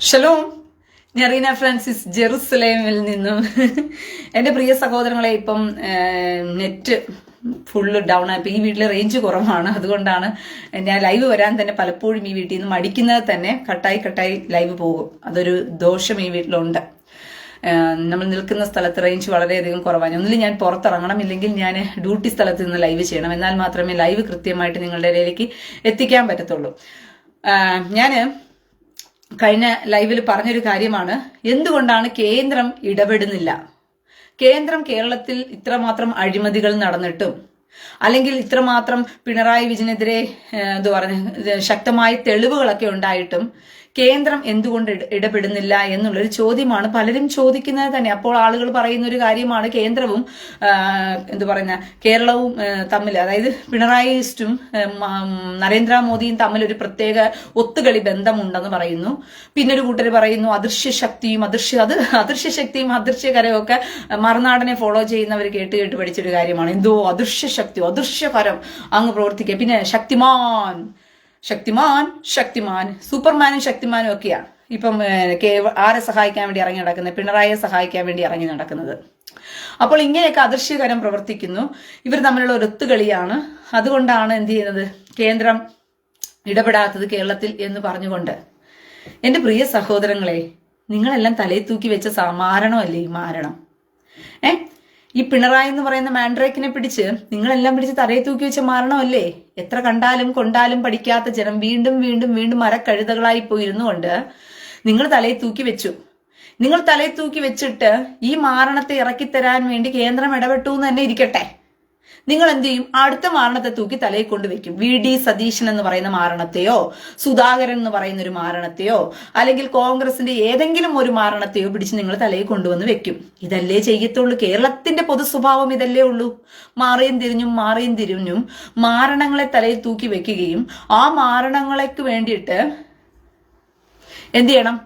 Shalom, ഞറീന Francis ജെറുസലേമിൽ നിന്നും. എൻ്റെ പ്രിയ സഹോദരങ്ങളെ, ഇപ്പം നെറ്റ് ഫുള്ള് ഡൗൺ ആയി. ഈ വീട്ടിൽ റേഞ്ച് കുറവാണ്. അതുകൊണ്ടാണ് ഞാൻ ലൈവ് വരാൻ തന്നെ പലപ്പോഴും ഈ വീട്ടിൽ നിന്ന് മടിക്കുന്നത്. തന്നെ കട്ടായി ലൈവ് പോകും. അതൊരു ദോഷം ഈ വീട്ടിലുണ്ട്. നമ്മൾ നിൽക്കുന്ന സ്ഥലത്ത് റേഞ്ച് വളരെയധികം കുറവാണ്. ഒന്നിലും ഞാൻ പുറത്തിറങ്ങണം, ഇല്ലെങ്കിൽ ഞാൻ ഡ്യൂട്ടി സ്ഥലത്ത് നിന്ന് ലൈവ് ചെയ്യണം. എന്നാൽ മാത്രമേ ലൈവ് കൃത്യമായിട്ട് നിങ്ങളുടെ ഇടയിലേക്ക് എത്തിക്കാൻ പറ്റത്തുള്ളൂ. ഞാൻ കഴിഞ്ഞ ലൈവിൽ പറഞ്ഞൊരു കാര്യമാണ്, എന്തുകൊണ്ടാണ് കേന്ദ്രം ഇടപെടുന്നില്ല. കേന്ദ്രം കേരളത്തിൽ ഇത്രമാത്രം അഴിമതികൾ നടന്നിട്ടും, അല്ലെങ്കിൽ ഇത്രമാത്രം പിണറായി വിജയനെതിരെ ശക്തമായ തെളിവുകളൊക്കെ ഉണ്ടായിട്ടും കേന്ദ്രം എന്തുകൊണ്ട് ഇടപെടുന്നില്ല എന്നുള്ളൊരു ചോദ്യമാണ് പലരും ചോദിക്കുന്നത് തന്നെ. അപ്പോൾ ആളുകൾ പറയുന്ന ഒരു കാര്യമാണ്, കേന്ദ്രവും കേരളവും തമ്മിൽ, അതായത് പിണറായിസ്റ്റും നരേന്ദ്രമോദിയും തമ്മിൽ ഒരു പ്രത്യേക ഒത്തുകളി ബന്ധമുണ്ടെന്ന് പറയുന്നു. പിന്നെ ഒരു കൂട്ടർ പറയുന്നു അദൃശ്യ ശക്തിയും അദൃശ്യകരവും ഒക്കെ മറുനാടനെ ഫോളോ ചെയ്യുന്നവർ കേട്ട് പഠിച്ചൊരു കാര്യമാണ്. എന്തോ അദൃശ്യകരം അങ്ങ് പ്രവർത്തിക്കുക. പിന്നെ ശക്തിമാൻ സൂപ്പർമാനും ശക്തിമാനും ഒക്കെയാണ് ഇപ്പം ആരെ സഹായിക്കാൻ വേണ്ടി ഇറങ്ങി നടക്കുന്നത്, പിണറായിയെ സഹായിക്കാൻ വേണ്ടി ഇറങ്ങി നടക്കുന്നത്. അപ്പോൾ ഇങ്ങനെയൊക്കെ അദൃശ്യകരം പ്രവർത്തിക്കുന്നു. ഇവർ തമ്മിലുള്ള ഒരു ഒത്തുകളിയാണ്. അതുകൊണ്ടാണ് എന്ത് ചെയ്യുന്നത്, കേന്ദ്രം ഇടപെടാത്തത് കേരളത്തിൽ എന്ന് പറഞ്ഞുകൊണ്ട്. എൻ്റെ പ്രിയ സഹോദരങ്ങളെ, നിങ്ങളെല്ലാം തലയിൽ തൂക്കി വെച്ച മാരണമല്ലേ ഈ മാരണം. ഈ പിണറായി എന്ന് പറയുന്ന മാൻഡ്രേക്കിനെ പിടിച്ച് നിങ്ങളെല്ലാം പിടിച്ച് തലയിൽ തൂക്കി വെച്ച മാരണമല്ലേ. എത്ര കണ്ടാലും കൊണ്ടാലും പഠിക്കാത്ത ജനം വീണ്ടും മരക്കഴുതകളായി പോയിരുന്നുകൊണ്ട് നിങ്ങൾ തലയിൽ തൂക്കി വെച്ചു. നിങ്ങൾ തലയിൽ തൂക്കി വെച്ചിട്ട് ഈ മാരണത്തെ ഇറക്കിത്തരാൻ വേണ്ടി കേന്ദ്രം ഇടപെട്ടു എന്ന് തന്നെ ഇരിക്കട്ടെ. നിങ്ങൾ എന്ത് ചെയ്യും, അടുത്ത മാരണത്തെ തൂക്കി തലയിൽ കൊണ്ടുവയ്ക്കും. VD സതീശൻ എന്ന് പറയുന്ന മാരണത്തെയോ, സുധാകരൻ എന്ന് പറയുന്ന ഒരു മാരണത്തെയോ, അല്ലെങ്കിൽ കോൺഗ്രസിന്റെ ഏതെങ്കിലും ഒരു മാരണത്തെയോ പിടിച്ച് നിങ്ങൾ തലയിൽ കൊണ്ടുവന്ന് വെക്കും. ഇതല്ലേ ചെയ്യത്തുള്ളൂ. കേരളത്തിന്റെ പൊതു സ്വഭാവം ഇതല്ലേ ഉള്ളൂ. മാറിയും തിരിഞ്ഞും മാരണങ്ങളെ തലയിൽ തൂക്കി വെക്കുകയും ആ മാരണങ്ങൾക്ക് വേണ്ടിയിട്ട് എന്ത് ചെയ്യണം,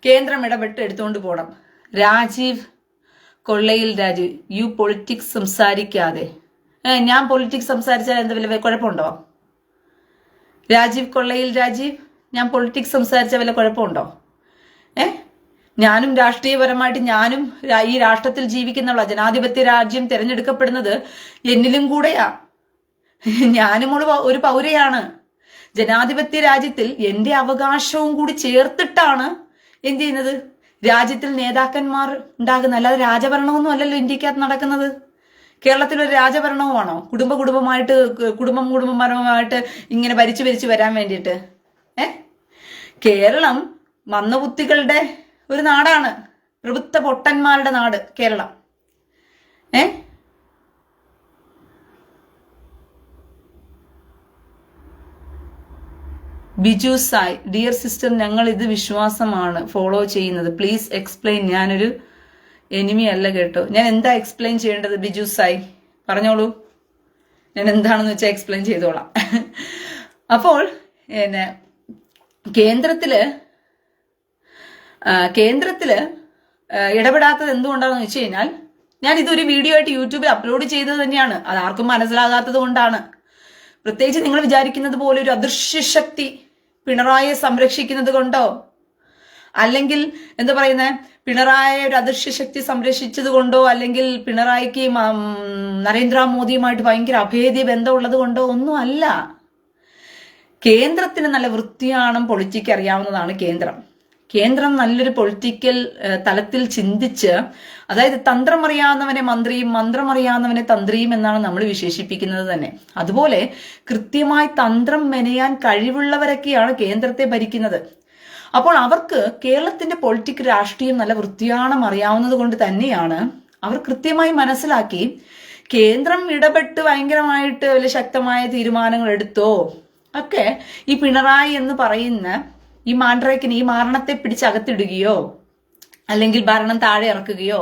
കേന്ദ്രം ഇടപെട്ട് എടുത്തുകൊണ്ട് പോകണം. കൊള്ളയിൽ രാജീവ്, യു പൊളിറ്റിക്സ് സംസാരിക്കാതെ. ഞാൻ പൊളിറ്റിക്സ് സംസാരിച്ചാൽ എന്താ വല്ല കുഴപ്പമുണ്ടോ? കൊള്ളയിൽ രാജീവ്, ഞാൻ പൊളിറ്റിക്സ് സംസാരിച്ചാൽ വല്ല കുഴപ്പമുണ്ടോ? ഞാനും രാഷ്ട്രീയപരമായിട്ട് ഞാനും ഈ രാഷ്ട്രത്തിൽ ജീവിക്കുന്നുള്ള ജനാധിപത്യ രാജ്യം തിരഞ്ഞെടുക്കപ്പെടുന്നത് എന്നിലും കൂടെയാ. ഞാനും ഒരു പൗരയാണ്. ജനാധിപത്യ രാജ്യത്തിൽ എന്റെ അവകാശവും കൂടി ചേർത്തിട്ടാണ് എന്ത് ചെയ്യുന്നത്, രാജ്യത്തിൽ നേതാക്കന്മാർ ഉണ്ടാകുന്ന. അല്ലാതെ രാജഭരണമൊന്നും അല്ലല്ലോ ഇന്ത്യക്കകത്ത് നടക്കുന്നത്. കേരളത്തിലൊരു രാജഭരണവുമാണോ? കുടുംബപരമായിട്ട് ഇങ്ങനെ ഭരിച്ചു വരാൻ വേണ്ടിയിട്ട്. കേരളം മന്ദബുദ്ധികളുടെ ഒരു നാടാണ്, പ്രഭുത്വ പൊട്ടന്മാരുടെ നാട് കേരളം. ബിജു സായ്, ഡിയർ സിസ്റ്റർ, ഞങ്ങൾ ഇത് വിശ്വാസമാണ് ഫോളോ ചെയ്യുന്നത്. Please explain. ഞാനൊരു എനിമി അല്ല കേട്ടോ. ഞാൻ എന്താ എക്സ്പ്ലെയിൻ ചെയ്യേണ്ടത്? ബിജു സായ് പറഞ്ഞോളൂ. ഞാൻ എന്താണെന്ന് വെച്ചാൽ എക്സ്പ്ലെയിൻ ചെയ്തോളാം. അപ്പോൾ കേന്ദ്രത്തില് ഇടപെടാത്തത് എന്തുകൊണ്ടാണെന്ന് വെച്ച് കഴിഞ്ഞാൽ, ഞാൻ ഇതൊരു വീഡിയോ ആയിട്ട് യൂട്യൂബിൽ അപ്ലോഡ് ചെയ്തത് തന്നെയാണ്. അത് ആർക്കും മനസ്സിലാകാത്തത് കൊണ്ടാണ്. പ്രത്യേകിച്ച് നിങ്ങൾ വിചാരിക്കുന്നത് പോലെ ഒരു അദൃശ്യ ശക്തി പിണറായിയെ സംരക്ഷിക്കുന്നത് കൊണ്ടോ, അല്ലെങ്കിൽ പിണറായിയെ ഒരു അദൃശ്യ ശക്തി സംരക്ഷിച്ചത് കൊണ്ടോ, അല്ലെങ്കിൽ പിണറായിക്ക് നരേന്ദ്രമോദിയുമായിട്ട് ഭയങ്കര അഭേദ്യ ബന്ധമുള്ളത് കൊണ്ടോ ഒന്നും അല്ല. കേന്ദ്രത്തിന് നല്ല വൃത്തിയാണം പൊളിറ്റിക്സ് അറിയാവുന്നതാണ് കേന്ദ്രം നല്ലൊരു പൊളിറ്റിക്കൽ തലത്തിൽ ചിന്തിച്ച്, അതായത് തന്ത്രം അറിയാവുന്നവനെ മന്ത്രിയും മന്ത്രം അറിയാവുന്നവനെ തന്ത്രിയും എന്നാണ് നമ്മൾ വിശേഷിപ്പിക്കുന്നത് തന്നെ. അതുപോലെ കൃത്യമായി തന്ത്രം മെനയാൻ കഴിവുള്ളവരൊക്കെയാണ് കേന്ദ്രത്തെ ഭരിക്കുന്നത്. അപ്പോൾ അവർക്ക് കേരളത്തിന്റെ പൊളിറ്റിക്കൽ രാഷ്ട്രീയം നല്ല വൃത്തിയാണം അറിയാവുന്നത് കൊണ്ട് തന്നെയാണ് അവർ കൃത്യമായി മനസ്സിലാക്കി കേന്ദ്രം ഇടപെട്ട് ഭയങ്കരമായിട്ട് വലിയ ശക്തമായ തീരുമാനങ്ങൾ എടുത്തോ ഒക്കെ ഈ പിണറായി എന്ന് പറയുന്ന ഈ മാൻഡ്രേക്കിന് ഈ മാരണത്തെ പിടിച്ചകത്തിടുകയോ അല്ലെങ്കിൽ ഭരണം താഴെ ഇറക്കുകയോ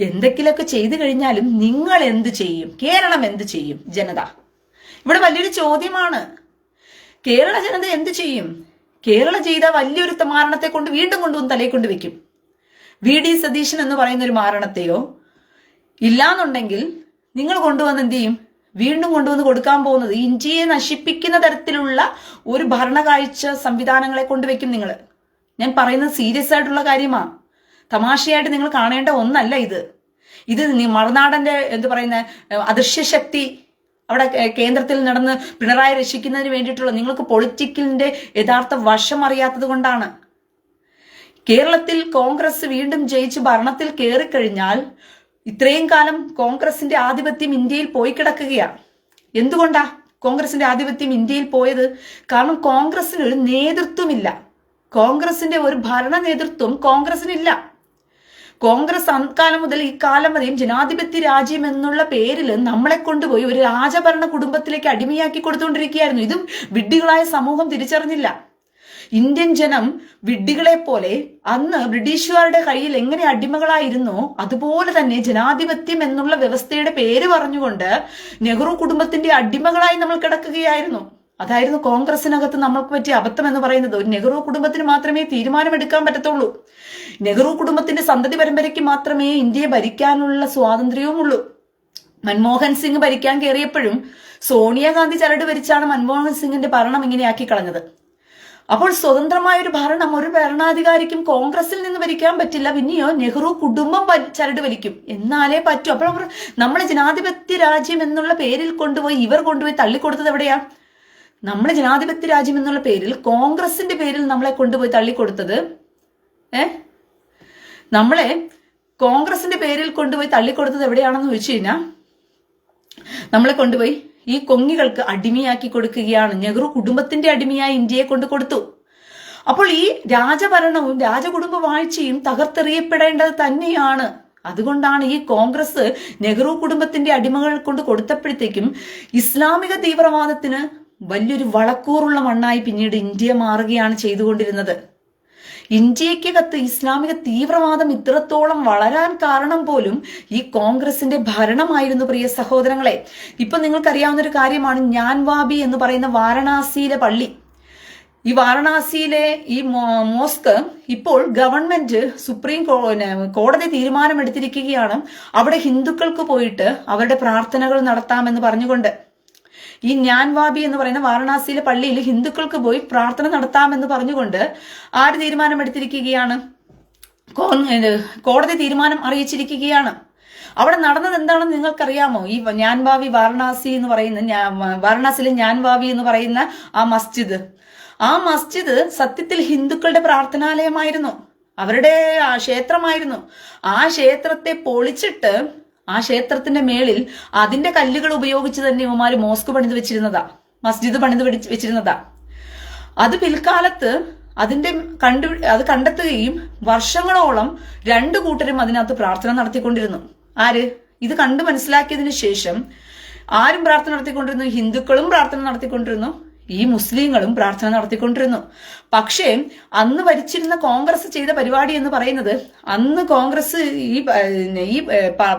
എന്തൊക്കെയൊക്കെ ചെയ്തു കഴിഞ്ഞാലും നിങ്ങൾ എന്ത് ചെയ്യും? കേരളം എന്ത് ചെയ്യും? ജനത ഇവിടെ വലിയൊരു ചോദ്യമാണ്. കേരള ജനത എന്ത് ചെയ്യും? കേരള ചെയ്ത വലിയൊരു മാരണത്തെ കൊണ്ട് വീണ്ടും കൊണ്ടുവന്ന് തലയിൽ കൊണ്ട് വെക്കും. VD സതീശൻ എന്ന് പറയുന്ന ഒരു മാരണത്തെയോ ഇല്ലാന്നുണ്ടെങ്കിൽ നിങ്ങൾ കൊണ്ടുവന്ന് എന്ത് ചെയ്യും? വീണ്ടും കൊണ്ടുവന്ന് കൊടുക്കാൻ പോകുന്നത്. ഇന്ത്യയെ നശിപ്പിക്കുന്ന തരത്തിലുള്ള ഒരു ഭരണകാഴ്ച സംവിധാനങ്ങളെ കൊണ്ടുവയ്ക്കും നിങ്ങൾ. ഞാൻ പറയുന്നത് സീരിയസ് ആയിട്ടുള്ള കാര്യമാണ്. തമാശയായിട്ട് നിങ്ങൾ കാണേണ്ട ഒന്നല്ല ഇത്. മറുനാടന്റെ എന്ത് പറയുന്ന അദൃശ്യശക്തി അവിടെ കേന്ദ്രത്തിൽ നടന്ന് പിണറായി രക്ഷിക്കുന്നതിന് വേണ്ടിയിട്ടുള്ള നിങ്ങൾക്ക് പൊളിറ്റിക്കലിന്റെ യഥാർത്ഥ വശം അറിയാത്തത് കൊണ്ടാണ്. കേരളത്തിൽ കോൺഗ്രസ് വീണ്ടും ജയിച്ച് ഭരണത്തിൽ കയറിക്കഴിഞ്ഞാൽ ഇത്രയും കാലം കോൺഗ്രസിന്റെ ആധിപത്യം ഇന്ത്യയിൽ പോയി കിടക്കുകയാണ്. എന്തുകൊണ്ടാ കോൺഗ്രസിന്റെ ആധിപത്യം ഇന്ത്യയിൽ പോയത്? കാരണം കോൺഗ്രസിന് ഒരു നേതൃത്വമില്ല. കോൺഗ്രസിന്റെ ഒരു ഭരണ നേതൃത്വം കോൺഗ്രസിനില്ല. കോൺഗ്രസ് അക്കാലം മുതൽ ഈ കാലം വരെയും ജനാധിപത്യ രാജ്യം എന്നുള്ള പേരിൽ നമ്മളെ കൊണ്ടുപോയി ഒരു രാജഭരണ കുടുംബത്തിലേക്ക് അടിമയാക്കി കൊടുത്തുകൊണ്ടിരിക്കുകയായിരുന്നു. ഇതും വിഡ്ഢികളായ സമൂഹം തിരിച്ചറിഞ്ഞില്ല. ഇന്ത്യൻ ജനം വിഡ്ഢികളെ പോലെ അന്ന് ബ്രിട്ടീഷുകാരുടെ കയ്യിൽ എങ്ങനെ അടിമകളായിരുന്നോ അതുപോലെ തന്നെ ജനാധിപത്യം എന്നുള്ള വ്യവസ്ഥയുടെ പേര് പറഞ്ഞുകൊണ്ട് നെഹ്റു കുടുംബത്തിന്റെ അടിമകളായി നമ്മൾ കിടക്കുകയായിരുന്നു. അതായിരുന്നു കോൺഗ്രസിനകത്ത് നമ്മൾക്ക് പറ്റിയ അബദ്ധം എന്ന് പറയുന്നത്. ഒരു നെഹ്റു കുടുംബത്തിന് മാത്രമേ തീരുമാനമെടുക്കാൻ പറ്റത്തുള്ളൂ. നെഹ്റു കുടുംബത്തിന്റെ സന്തതി പരമ്പരയ്ക്ക് മാത്രമേ ഇന്ത്യയെ ഭരിക്കാനുള്ള സ്വാതന്ത്ര്യവുമുള്ളൂ. മൻമോഹൻ സിംഗ് ഭരിക്കാൻ കയറിയപ്പോഴും സോണിയാഗാന്ധി ചരട് ഭരിച്ചാണ് മൻമോഹൻ സിംഗിന്റെ ഭരണം ഇങ്ങനെയാക്കി കളഞ്ഞത്. അപ്പോൾ സ്വതന്ത്രമായ ഒരു ഭരണം ഒരു ഭരണാധികാരിക്കും കോൺഗ്രസിൽ നിന്ന് ഭരിക്കാൻ പറ്റില്ല. പിന്നെയോ നെഹ്റു കുടുംബം ചരട് വലിക്കും, എന്നാലേ പറ്റൂ. അപ്പോൾ നമ്മളെ ജനാധിപത്യ രാജ്യം എന്നുള്ള പേരിൽ ഇവർ കൊണ്ടുപോയി തള്ളിക്കൊടുത്തത് എവിടെയാ? നമ്മളെ ജനാധിപത്യ രാജ്യം എന്നുള്ള പേരിൽ കോൺഗ്രസിന്റെ പേരിൽ നമ്മളെ കൊണ്ടുപോയി തള്ളിക്കൊടുത്തത് നമ്മളെ കോൺഗ്രസിന്റെ പേരിൽ കൊണ്ടുപോയി തള്ളിക്കൊടുത്തത് എവിടെയാണെന്ന് ചോദിച്ചു കഴിഞ്ഞാൽ നമ്മളെ കൊണ്ടുപോയി ഈ കൊങ്ങികൾക്ക് അടിമയാക്കി കൊടുക്കുകയാണ്. നെഹ്റു കുടുംബത്തിന്റെ അടിമയായി ഇന്ത്യയെ കൊണ്ട് കൊടുത്തു. അപ്പോൾ ഈ രാജഭരണവും രാജകുടുംബ വാഴ്ചയും തകർത്തെറിയപ്പെടേണ്ടത് തന്നെയാണ്. അതുകൊണ്ടാണ് ഈ കോൺഗ്രസ് നെഹ്റു കുടുംബത്തിന്റെ അടിമകൾ കൊണ്ട് കൊടുത്തപ്പോഴത്തേക്കും ഇസ്ലാമിക തീവ്രവാദത്തിന് വലിയൊരു വളക്കൂറുള്ള മണ്ണായി പിന്നീട് ഇന്ത്യ മാറുകയാണ് ചെയ്തുകൊണ്ടിരുന്നത്. ഇന്ത്യക്കകത്ത് ഇസ്ലാമിക തീവ്രവാദം ഇത്രത്തോളം വളരാൻ കാരണം പോലും ഈ കോൺഗ്രസിന്റെ ഭരണമായിരുന്നു. പ്രിയ സഹോദരങ്ങളെ, ഇപ്പൊ നിങ്ങൾക്കറിയാവുന്ന ഒരു കാര്യമാണ് ജ്ഞാൻവാബി എന്ന് പറയുന്ന വാരണാസിയിലെ പള്ളി. ഈ വാരണാസിയിലെ ഈ മോസ്ക് ഇപ്പോൾ ഗവൺമെന്റ് സുപ്രീം കോടതി തീരുമാനമെടുത്തിരിക്കുകയാണ് അവിടെ ഹിന്ദുക്കൾക്ക് പോയിട്ട് അവരുടെ പ്രാർത്ഥനകൾ നടത്താമെന്ന് പറഞ്ഞുകൊണ്ട്. ഈ ജ്ഞാൻവാബി എന്ന് പറയുന്ന വാരണാസിയിലെ പള്ളിയിൽ ഹിന്ദുക്കൾക്ക് പോയി പ്രാർത്ഥന നടത്താമെന്ന് പറഞ്ഞുകൊണ്ട് ആര് തീരുമാനമെടുത്തിരിക്കുകയാണ്? കോടതി തീരുമാനം അറിയിച്ചിരിക്കുകയാണ്. അവിടെ നടന്നത് എന്താണെന്ന് നിങ്ങൾക്കറിയാമോ? ഈ ജ്ഞാൻവാബി വാരണാസിയിലെ ജ്ഞാൻവാബി എന്ന് പറയുന്ന ആ മസ്ജിദ് സത്യത്തിൽ ഹിന്ദുക്കളുടെ പ്രാർത്ഥനാലയമായിരുന്നു, അവരുടെ ക്ഷേത്രമായിരുന്നു. ആ ക്ഷേത്രത്തെ പൊളിച്ചിട്ട് ആ ക്ഷേത്രത്തിന്റെ മേളിൽ അതിന്റെ കല്ലുകൾ ഉപയോഗിച്ച് തന്നെ ഇവന്മാര് മോസ്ക് പണിത് വെച്ചിരുന്നതാ, മസ്ജിദ് പണിത് വെച്ചിരുന്നതാ. അത് പിൽക്കാലത്ത് അത് കണ്ടെത്തുകയും വർഷങ്ങളോളം രണ്ടു കൂട്ടരും അതിനകത്ത് പ്രാർത്ഥന നടത്തിക്കൊണ്ടിരുന്നു. ആര്? ഇത് കണ്ടു മനസ്സിലാക്കിയതിനു ശേഷം ആരും പ്രാർത്ഥന നടത്തിക്കൊണ്ടിരുന്നു? ഹിന്ദുക്കളും പ്രാർത്ഥന നടത്തിക്കൊണ്ടിരുന്നു, ഈ മുസ്ലിങ്ങളും പ്രാർത്ഥന നടത്തിക്കൊണ്ടിരുന്നു. പക്ഷേ അന്ന് ഭരിച്ചിരുന്ന കോൺഗ്രസ് ചെയ്ത പരിപാടി എന്ന് പറയുന്നത്, അന്ന് കോൺഗ്രസ് ഈ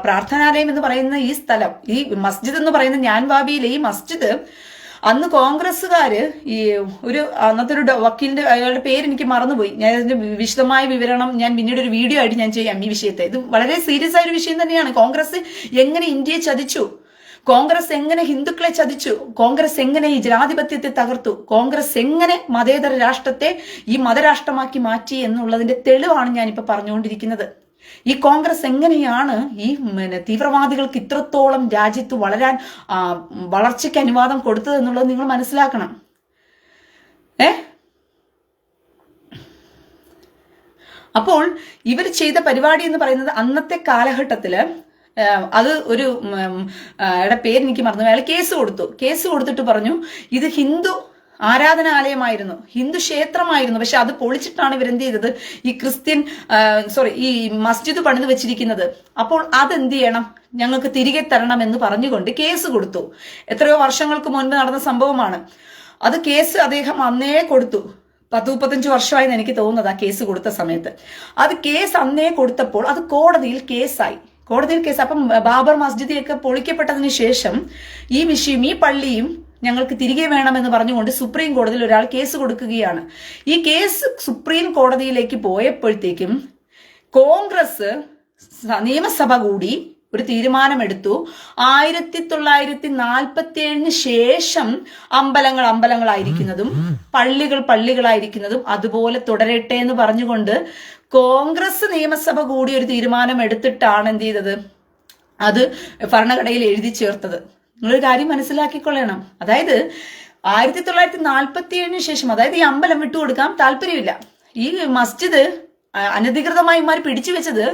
പ്രാർത്ഥനാലയം എന്ന് പറയുന്ന ഈ സ്ഥലം, ഈ മസ്ജിദ് എന്ന് പറയുന്ന ജ്ഞാൻവാബിയിലെ ഈ മസ്ജിദ്, അന്ന് കോൺഗ്രസ്സുകാര് ഈ അന്നത്തെ ഒരു വക്കീലിന്റെ, അയാളുടെ പേര് എനിക്ക് മറന്നുപോയി, ഞാൻ ഇതിന്റെ വിശദമായ വിവരണം ഞാൻ പിന്നീട് ഒരു വീഡിയോ ആയിട്ട് ഞാൻ ചെയ്യാം ഈ വിഷയത്തെ. ഇത് വളരെ സീരിയസ് ആയ ഒരു വിഷയം തന്നെയാണ്. കോൺഗ്രസ് എങ്ങനെ ഇന്ത്യയെ ചതിച്ചു, കോൺഗ്രസ് എങ്ങനെ ഹിന്ദുക്കളെ ചതിച്ചു, കോൺഗ്രസ് എങ്ങനെ ഈ ജനാധിപത്യത്തെ തകർത്തു, കോൺഗ്രസ് എങ്ങനെ മതേതര രാഷ്ട്രത്തെ ഈ മതരാഷ്ട്രമാക്കി മാറ്റി എന്നുള്ളതിന്റെ തെളിവാണ് ഞാനിപ്പോ പറഞ്ഞുകൊണ്ടിരിക്കുന്നത്. ഈ കോൺഗ്രസ് എങ്ങനെയാണ് ഈ തീവ്രവാദികൾക്ക് ഇത്രത്തോളം രാജ്യത്ത് വളർച്ചയ്ക്ക് അനുവാദം കൊടുത്തത് എന്നുള്ളത് നിങ്ങൾ മനസ്സിലാക്കണം. അപ്പോൾ ഇവർ ചെയ്ത പരിപാടി എന്ന് പറയുന്നത് അന്നത്തെ കാലഘട്ടത്തില് അത് ഒരു പേര് എനിക്ക് മറന്നു, അയാൾ കേസ് കൊടുത്തിട്ട് പറഞ്ഞു ഇത് ഹിന്ദു ആരാധനാലയമായിരുന്നു, ഹിന്ദു ക്ഷേത്രമായിരുന്നു. പക്ഷെ അത് പൊളിച്ചിട്ടാണ് ഇവരെന്ത് ചെയ്തത്, ഈ മസ്ജിദ് പണിത് വെച്ചിരിക്കുന്നത്. അപ്പോൾ അതെന്ത് ചെയ്യണം, ഞങ്ങൾക്ക് തിരികെ തരണം എന്ന് പറഞ്ഞുകൊണ്ട് കേസ് കൊടുത്തു. എത്രയോ വർഷങ്ങൾക്ക് മുൻപ് നടന്ന സംഭവമാണ് അത്. കേസ് അദ്ദേഹം അന്നേ കൊടുത്തു. 10-35 വർഷമായെന്ന് എനിക്ക് തോന്നുന്നത് ആ കേസ് കൊടുത്ത സമയത്ത്. അത് കേസ് അന്നേ കൊടുത്തപ്പോൾ അത് കോടതിയിൽ കേസായി. അപ്പം ബാബർ മസ്ജിദൊക്കെ പൊളിക്കപ്പെട്ടതിന് ശേഷം ഈ വിഷയം, ഈ പള്ളിയും ഞങ്ങൾക്ക് തിരികെ വേണമെന്ന് പറഞ്ഞുകൊണ്ട് സുപ്രീം കോടതിയിൽ ഒരാൾ കേസ് കൊടുക്കുകയാണ്. ഈ കേസ് സുപ്രീം കോടതിയിലേക്ക് പോയപ്പോഴത്തേക്കും കോൺഗ്രസ് നിയമസഭ കൂടി ഒരു തീരുമാനമെടുത്തു. 1947 ശേഷം അമ്പലങ്ങൾ അമ്പലങ്ങളായിരിക്കുന്നതും പള്ളികളായിരിക്കുന്നതും അതുപോലെ തുടരട്ടെ എന്ന് പറഞ്ഞുകൊണ്ട് കോൺഗ്രസ് നിയമസഭ കൂടി ഒരു തീരുമാനം എടുത്തിട്ടാണ് എന്ത് ചെയ്തത്, അത് ഭരണഘടനയിൽ എഴുതി ചേർത്തത്. നിങ്ങളൊരു കാര്യം മനസ്സിലാക്കിക്കൊള്ളണം. അതായത് 1947 ശേഷം, അതായത് ഈ അമ്പലം വിട്ടുകൊടുക്കാൻ താല്പര്യമില്ല. ഈ മസ്ജിദ് അനധികൃതമായി ഇമാർ പിടിച്ചു വെച്ചത്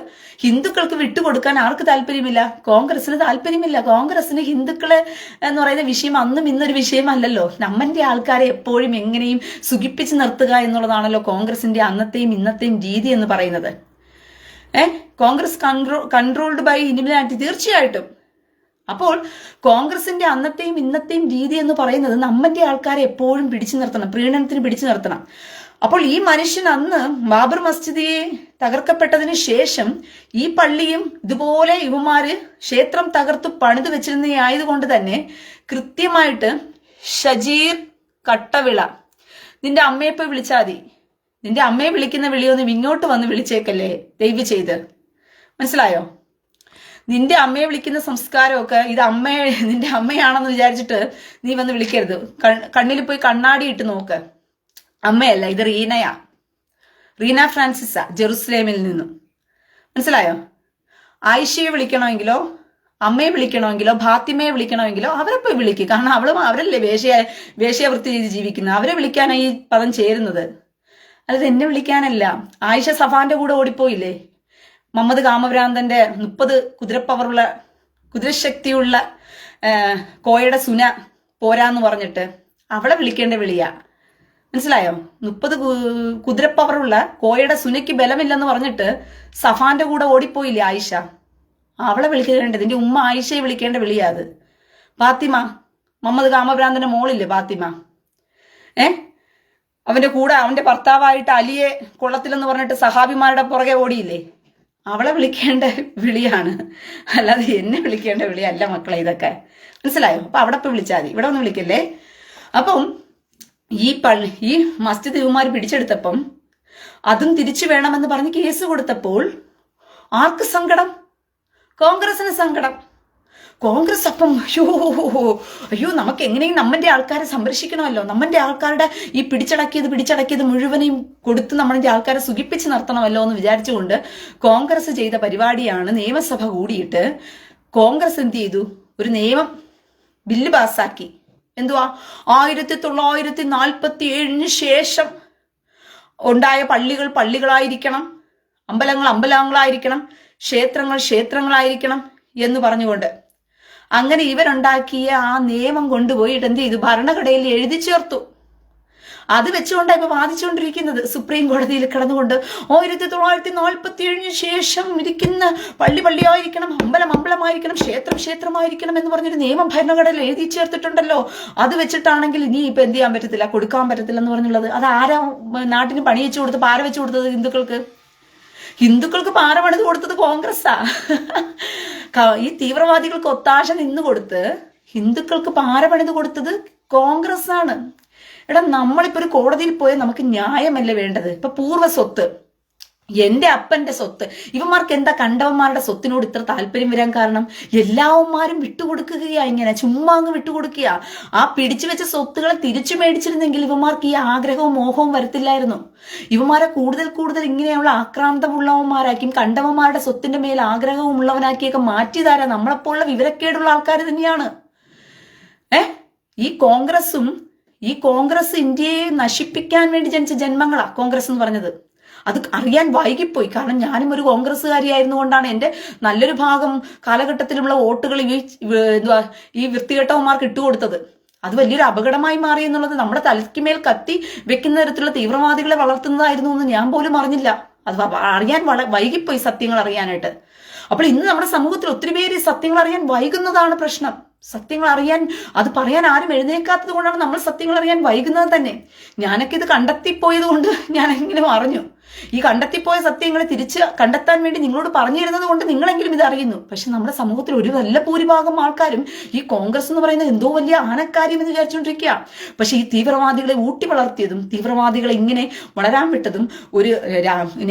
ഹിന്ദുക്കൾക്ക് വിട്ടുകൊടുക്കാൻ ആർക്ക് താല്പര്യമില്ല? കോൺഗ്രസിന് താല്പര്യമില്ല. കോൺഗ്രസിന് ഹിന്ദുക്കളെ എന്ന് പറയുന്ന വിഷയം അന്നും ഇന്നൊരു വിഷയമല്ലല്ലോ. നമ്മന്റെ ആൾക്കാരെ എപ്പോഴും എങ്ങനെയും സുഖിപ്പിച്ച് നിർത്തുക എന്നുള്ളതാണല്ലോ കോൺഗ്രസിന്റെ അന്നത്തെയും ഇന്നത്തെയും രീതി എന്ന് പറയുന്നത്. കോൺഗ്രസ് കൺട്രോൾഡ് ബൈ ഇലിമിനാറ്റി, തീർച്ചയായിട്ടും. അപ്പോൾ കോൺഗ്രസിന്റെ അന്നത്തെയും ഇന്നത്തെയും രീതി എന്ന് പറയുന്നത് നമ്മന്റെ ആൾക്കാരെ എപ്പോഴും പിടിച്ചു നിർത്തണം, പ്രീണനത്തിന് പിടിച്ചു നിർത്തണം. അപ്പോൾ ഈ മനുഷ്യൻ അന്ന് ബാബർ മസ്ജിദിയെ തകർക്കപ്പെട്ടതിന് ശേഷം ഈ പള്ളിയും ഇതുപോലെ ഇവന്മാര് ക്ഷേത്രം തകർത്തു പണിത് വെച്ചിരുന്നതായതുകൊണ്ട് തന്നെ കൃത്യമായിട്ട് ഷജീർ കട്ടവിള, നിന്റെ അമ്മയെ പോയി വിളിച്ചാൽ മതി. നിന്റെ അമ്മയെ വിളിക്കുന്ന വിളിയൊന്നും ഇങ്ങോട്ട് വന്ന് വിളിച്ചേക്കല്ലേ ദയവ് ചെയ്ത്, മനസ്സിലായോ? നിന്റെ അമ്മയെ വിളിക്കുന്ന സംസ്കാരമൊക്കെ ഇത് നിന്റെ അമ്മയാണെന്ന് വിചാരിച്ചിട്ട് നീ വന്ന് വിളിക്കരുത്. കണ്ണിൽ പോയി കണ്ണാടി ഇട്ട് നോക്ക്. അമ്മയല്ല, ഇത് റീനയാ, റീന ഫ്രാൻസിസാ, ജെറുസലേമിൽ നിന്നും. മനസ്സിലായോ? ആയിഷയെ വിളിക്കണമെങ്കിലോ അമ്മയെ വിളിക്കണമെങ്കിലോ ഫാത്തിമയെ വിളിക്കണമെങ്കിലോ അവരെ പോയി വിളിക്കുക. കാരണം അവരല്ലേ വേശ്യാവൃത്തി ചെയ്ത് ജീവിക്കുന്നത്. അവരെ വിളിക്കാനാണ് ഈ പദം ചേരുന്നത്, അല്ലാതെ എന്നെ വിളിക്കാനല്ല. ആയിഷ സഫാന്റെ കൂടെ ഓടിപ്പോയില്ലേ മുഹമ്മദ് കാമഭ്രാന്തന്റെ 30 കുതിരപ്പവറുള്ള കുതിരശക്തിയുള്ള കോയയുടെ സുന പോരാന്ന് പറഞ്ഞിട്ട് അവളെ വിളിക്കേണ്ട വിളിയാ. മനസ്സിലായോ? 30 കുതിരപ്പവറുള്ള കോയയുടെ സുനയ്ക്ക് ബലമില്ലെന്ന് പറഞ്ഞിട്ട് സഫാന്റെ കൂടെ ഓടിപ്പോയില്ലേ ആയിഷ, അവളെ വിളിക്കേണ്ടത് നിന്റെ ഉമ്മ ആയിഷയെ വിളിക്കേണ്ട വിളിയാ അത്. ഫാത്തിമ, മുഹമ്മദ് കാമഭ്രാന്തന്റെ മോളില്ലേ ഫാത്തിമ, അവന്റെ കൂടെ അവന്റെ ഭർത്താവായിട്ട് അലിയെ കൊള്ളത്തിലെന്ന് പറഞ്ഞിട്ട് സഹാബിമാരുടെ പുറകെ ഓടിയില്ലേ, അവളെ വിളിക്കേണ്ട വിളിയാണ്, അല്ലാതെ എന്നെ വിളിക്കേണ്ട വിളിയല്ല മക്കളെ ഇതൊക്കെ. മനസ്സിലായോ? അപ്പൊ അവിടെ പോയി വിളിച്ചാൽ മതി, ഇവിടെ ഒന്നും വിളിക്കല്ലേ. അപ്പം ഈ മസ്ജിദ് ഇവന്മാർ പിടിച്ചെടുത്തപ്പം അതും തിരിച്ചു വേണമെന്ന് പറഞ്ഞ് കേസ് കൊടുത്തപ്പോൾ ആർക്ക് സങ്കടം? കോൺഗ്രസിന് സങ്കടം. കോൺഗ്രസ് അപ്പം അയ്യോ നമുക്ക് എങ്ങനെയും നമ്മന്റെ ആൾക്കാരെ സംരക്ഷിക്കണമല്ലോ, നമ്മന്റെ ആൾക്കാരുടെ ഈ പിടിച്ചടക്കിയത് മുഴുവനെയും കൊടുത്ത് നമ്മളുടെ ആൾക്കാരെ സുഖിപ്പിച്ച് നിർത്തണമല്ലോ എന്ന് വിചാരിച്ചുകൊണ്ട് കോൺഗ്രസ് ചെയ്ത പരിപാടിയാണ്. നിയമസഭ കൂടിയിട്ട് കോൺഗ്രസ് എന്ത് ചെയ്തു, ഒരു ബില്ല് പാസ്സാക്കി. എന്തുവാ? 1947 ശേഷം ഉണ്ടായ പള്ളികളായിരിക്കണം, അമ്പലങ്ങളായിരിക്കണം, ക്ഷേത്രങ്ങളായിരിക്കണം എന്ന് പറഞ്ഞുകൊണ്ട് അങ്ങനെ ഇവരുണ്ടാക്കിയ ആ നിയമം കൊണ്ടുപോയിട്ട് എന്ത് ചെയ്തു, ഭരണഘടനയിൽ എഴുതി ചേർത്തു. അത് വെച്ചുകൊണ്ടാണ് ഇപ്പൊ വാദിച്ചുകൊണ്ടിരിക്കുന്നത് സുപ്രീം കോടതിയിൽ കിടന്നുകൊണ്ട്. 1947 ശേഷം ഇരിക്കുന്ന പള്ളിയായിരിക്കണം, അമ്പലമായിരിക്കണം, ക്ഷേത്രമായിരിക്കണം എന്ന് പറഞ്ഞൊരു നിയമം ഭരണഘടനയിൽ എഴുതി ചേർത്തിട്ടുണ്ടല്ലോ. അത് വെച്ചിട്ടാണെങ്കിൽ ഇനി ഇപ്പൊ എന്ത് ചെയ്യാൻ പറ്റത്തില്ല, കൊടുക്കാൻ പറ്റത്തില്ല എന്ന് പറഞ്ഞുള്ളത്. അത് ആരാ നാട്ടിന് പണി വെച്ചു കൊടുത്ത് പാര വെച്ചു കൊടുത്തത്? ഹിന്ദുക്കൾക്ക് പാര പണിത് കൊടുത്തത് കോൺഗ്രസ്സാ. ഈ തീവ്രവാദികൾക്ക് ഒത്താശ നിന്ന് കൊടുത്ത് ഹിന്ദുക്കൾക്ക് പാര പണിത് കൊടുത്തത് കോൺഗ്രസ് ആണ്. എടാ, നമ്മളിപ്പോ ഒരു കോടതിയിൽ പോയാൽ നമുക്ക് ന്യായമല്ലേ വേണ്ടത്? ഇപ്പൊ പൂർവ്വ സ്വത്ത്, എന്റെ അപ്പന്റെ സ്വത്ത്, ഇവന്മാർക്ക് എന്താ കണ്ടവന്മാരുടെ സ്വത്തിനോട് ഇത്ര താല്പര്യം വരാൻ കാരണം? എല്ലാവന്മാരും വിട്ടുകൊടുക്കുകയാ, ഇങ്ങനെ ചുമ്മാ അങ്ങ് വിട്ടുകൊടുക്കുക. ആ പിടിച്ചു വെച്ച സ്വത്തുകളെ തിരിച്ചു മേടിച്ചിരുന്നെങ്കിൽ ഇവന്മാർക്ക് ഈ ആഗ്രഹവും മോഹവും വരത്തില്ലായിരുന്നു. ഇവന്മാരെ കൂടുതൽ ഇങ്ങനെയുള്ള ആക്രാന്തമുള്ളവന്മാരാക്കിയും കണ്ടവന്മാരുടെ സ്വത്തിന്റെ മേൽ ആഗ്രഹവും ഉള്ളവനാക്കിയൊക്കെ മാറ്റിയതാരാ? നമ്മളെപ്പോലുള്ള വിവരക്കേടുള്ള ആൾക്കാർ തന്നെയാണ്. ഈ കോൺഗ്രസ് ഇന്ത്യയെ നശിപ്പിക്കാൻ വേണ്ടി ജനിച്ച ജന്മങ്ങളാ കോൺഗ്രസ് എന്ന് പറഞ്ഞത്. അത് അറിയാൻ വൈകിപ്പോയി. കാരണം ഞാനും ഒരു കോൺഗ്രസ്സുകാരിയായിരുന്നു കൊണ്ടാണ് എന്റെ നല്ലൊരു ഭാഗം കാലഘട്ടത്തിലുള്ള വോട്ടുകൾ ഈ വൃത്തികെട്ടവന്മാർക്ക് ഇട്ടുകൊടുത്തത്. അത് വലിയൊരു അപകടമായി മാറി എന്നുള്ളത് നമ്മുടെ തലയ്ക്ക് മേൽ കത്തി വെക്കുന്ന തരത്തിലുള്ള തീവ്രവാദികളെ വളർത്തുന്നതായിരുന്നു എന്ന് ഞാൻ പോലും അറിഞ്ഞില്ല. അത് അറിയാൻ വൈകിപ്പോയി സത്യങ്ങൾ അറിയാനായിട്ട്. അപ്പോൾ ഇന്ന് നമ്മുടെ സമൂഹത്തിൽ ഒത്തിരി പേര് സത്യങ്ങൾ അറിയാൻ വൈകുന്നതാണ് പ്രശ്നം. സത്യങ്ങൾ അറിയാൻ, അത് പറയാൻ ആരും എഴുന്നേക്കാത്തത് കൊണ്ടാണ് നമ്മൾ സത്യങ്ങൾ അറിയാൻ വൈകുന്നത് തന്നെ. ഞാനൊക്കെ ഇത് കണ്ടെത്തിപ്പോയത് കൊണ്ട് ഞാൻ എങ്ങനെ അറിഞ്ഞു? ഈ കണ്ടെത്തിപ്പോയ സത്യങ്ങളെ തിരിച്ച് കണ്ടെത്താൻ വേണ്ടി നിങ്ങളോട് പറഞ്ഞു തരുന്നത് കൊണ്ട് നിങ്ങളെങ്കിലും ഇത് അറിയുന്നു. പക്ഷെ നമ്മുടെ സമൂഹത്തിൽ ഒരു നല്ല ഭൂരിഭാഗം ആൾക്കാരും ഈ കോൺഗ്രസ് എന്ന് പറയുന്നത് എന്തോ വലിയ ആനക്കാര്യം എന്ന് വിചാരിച്ചുകൊണ്ടിരിക്കുക. പക്ഷെ ഈ തീവ്രവാദികളെ ഊട്ടി വളർത്തിയതും തീവ്രവാദികളെ ഇങ്ങനെ വളരാൻ വിട്ടതും ഒരു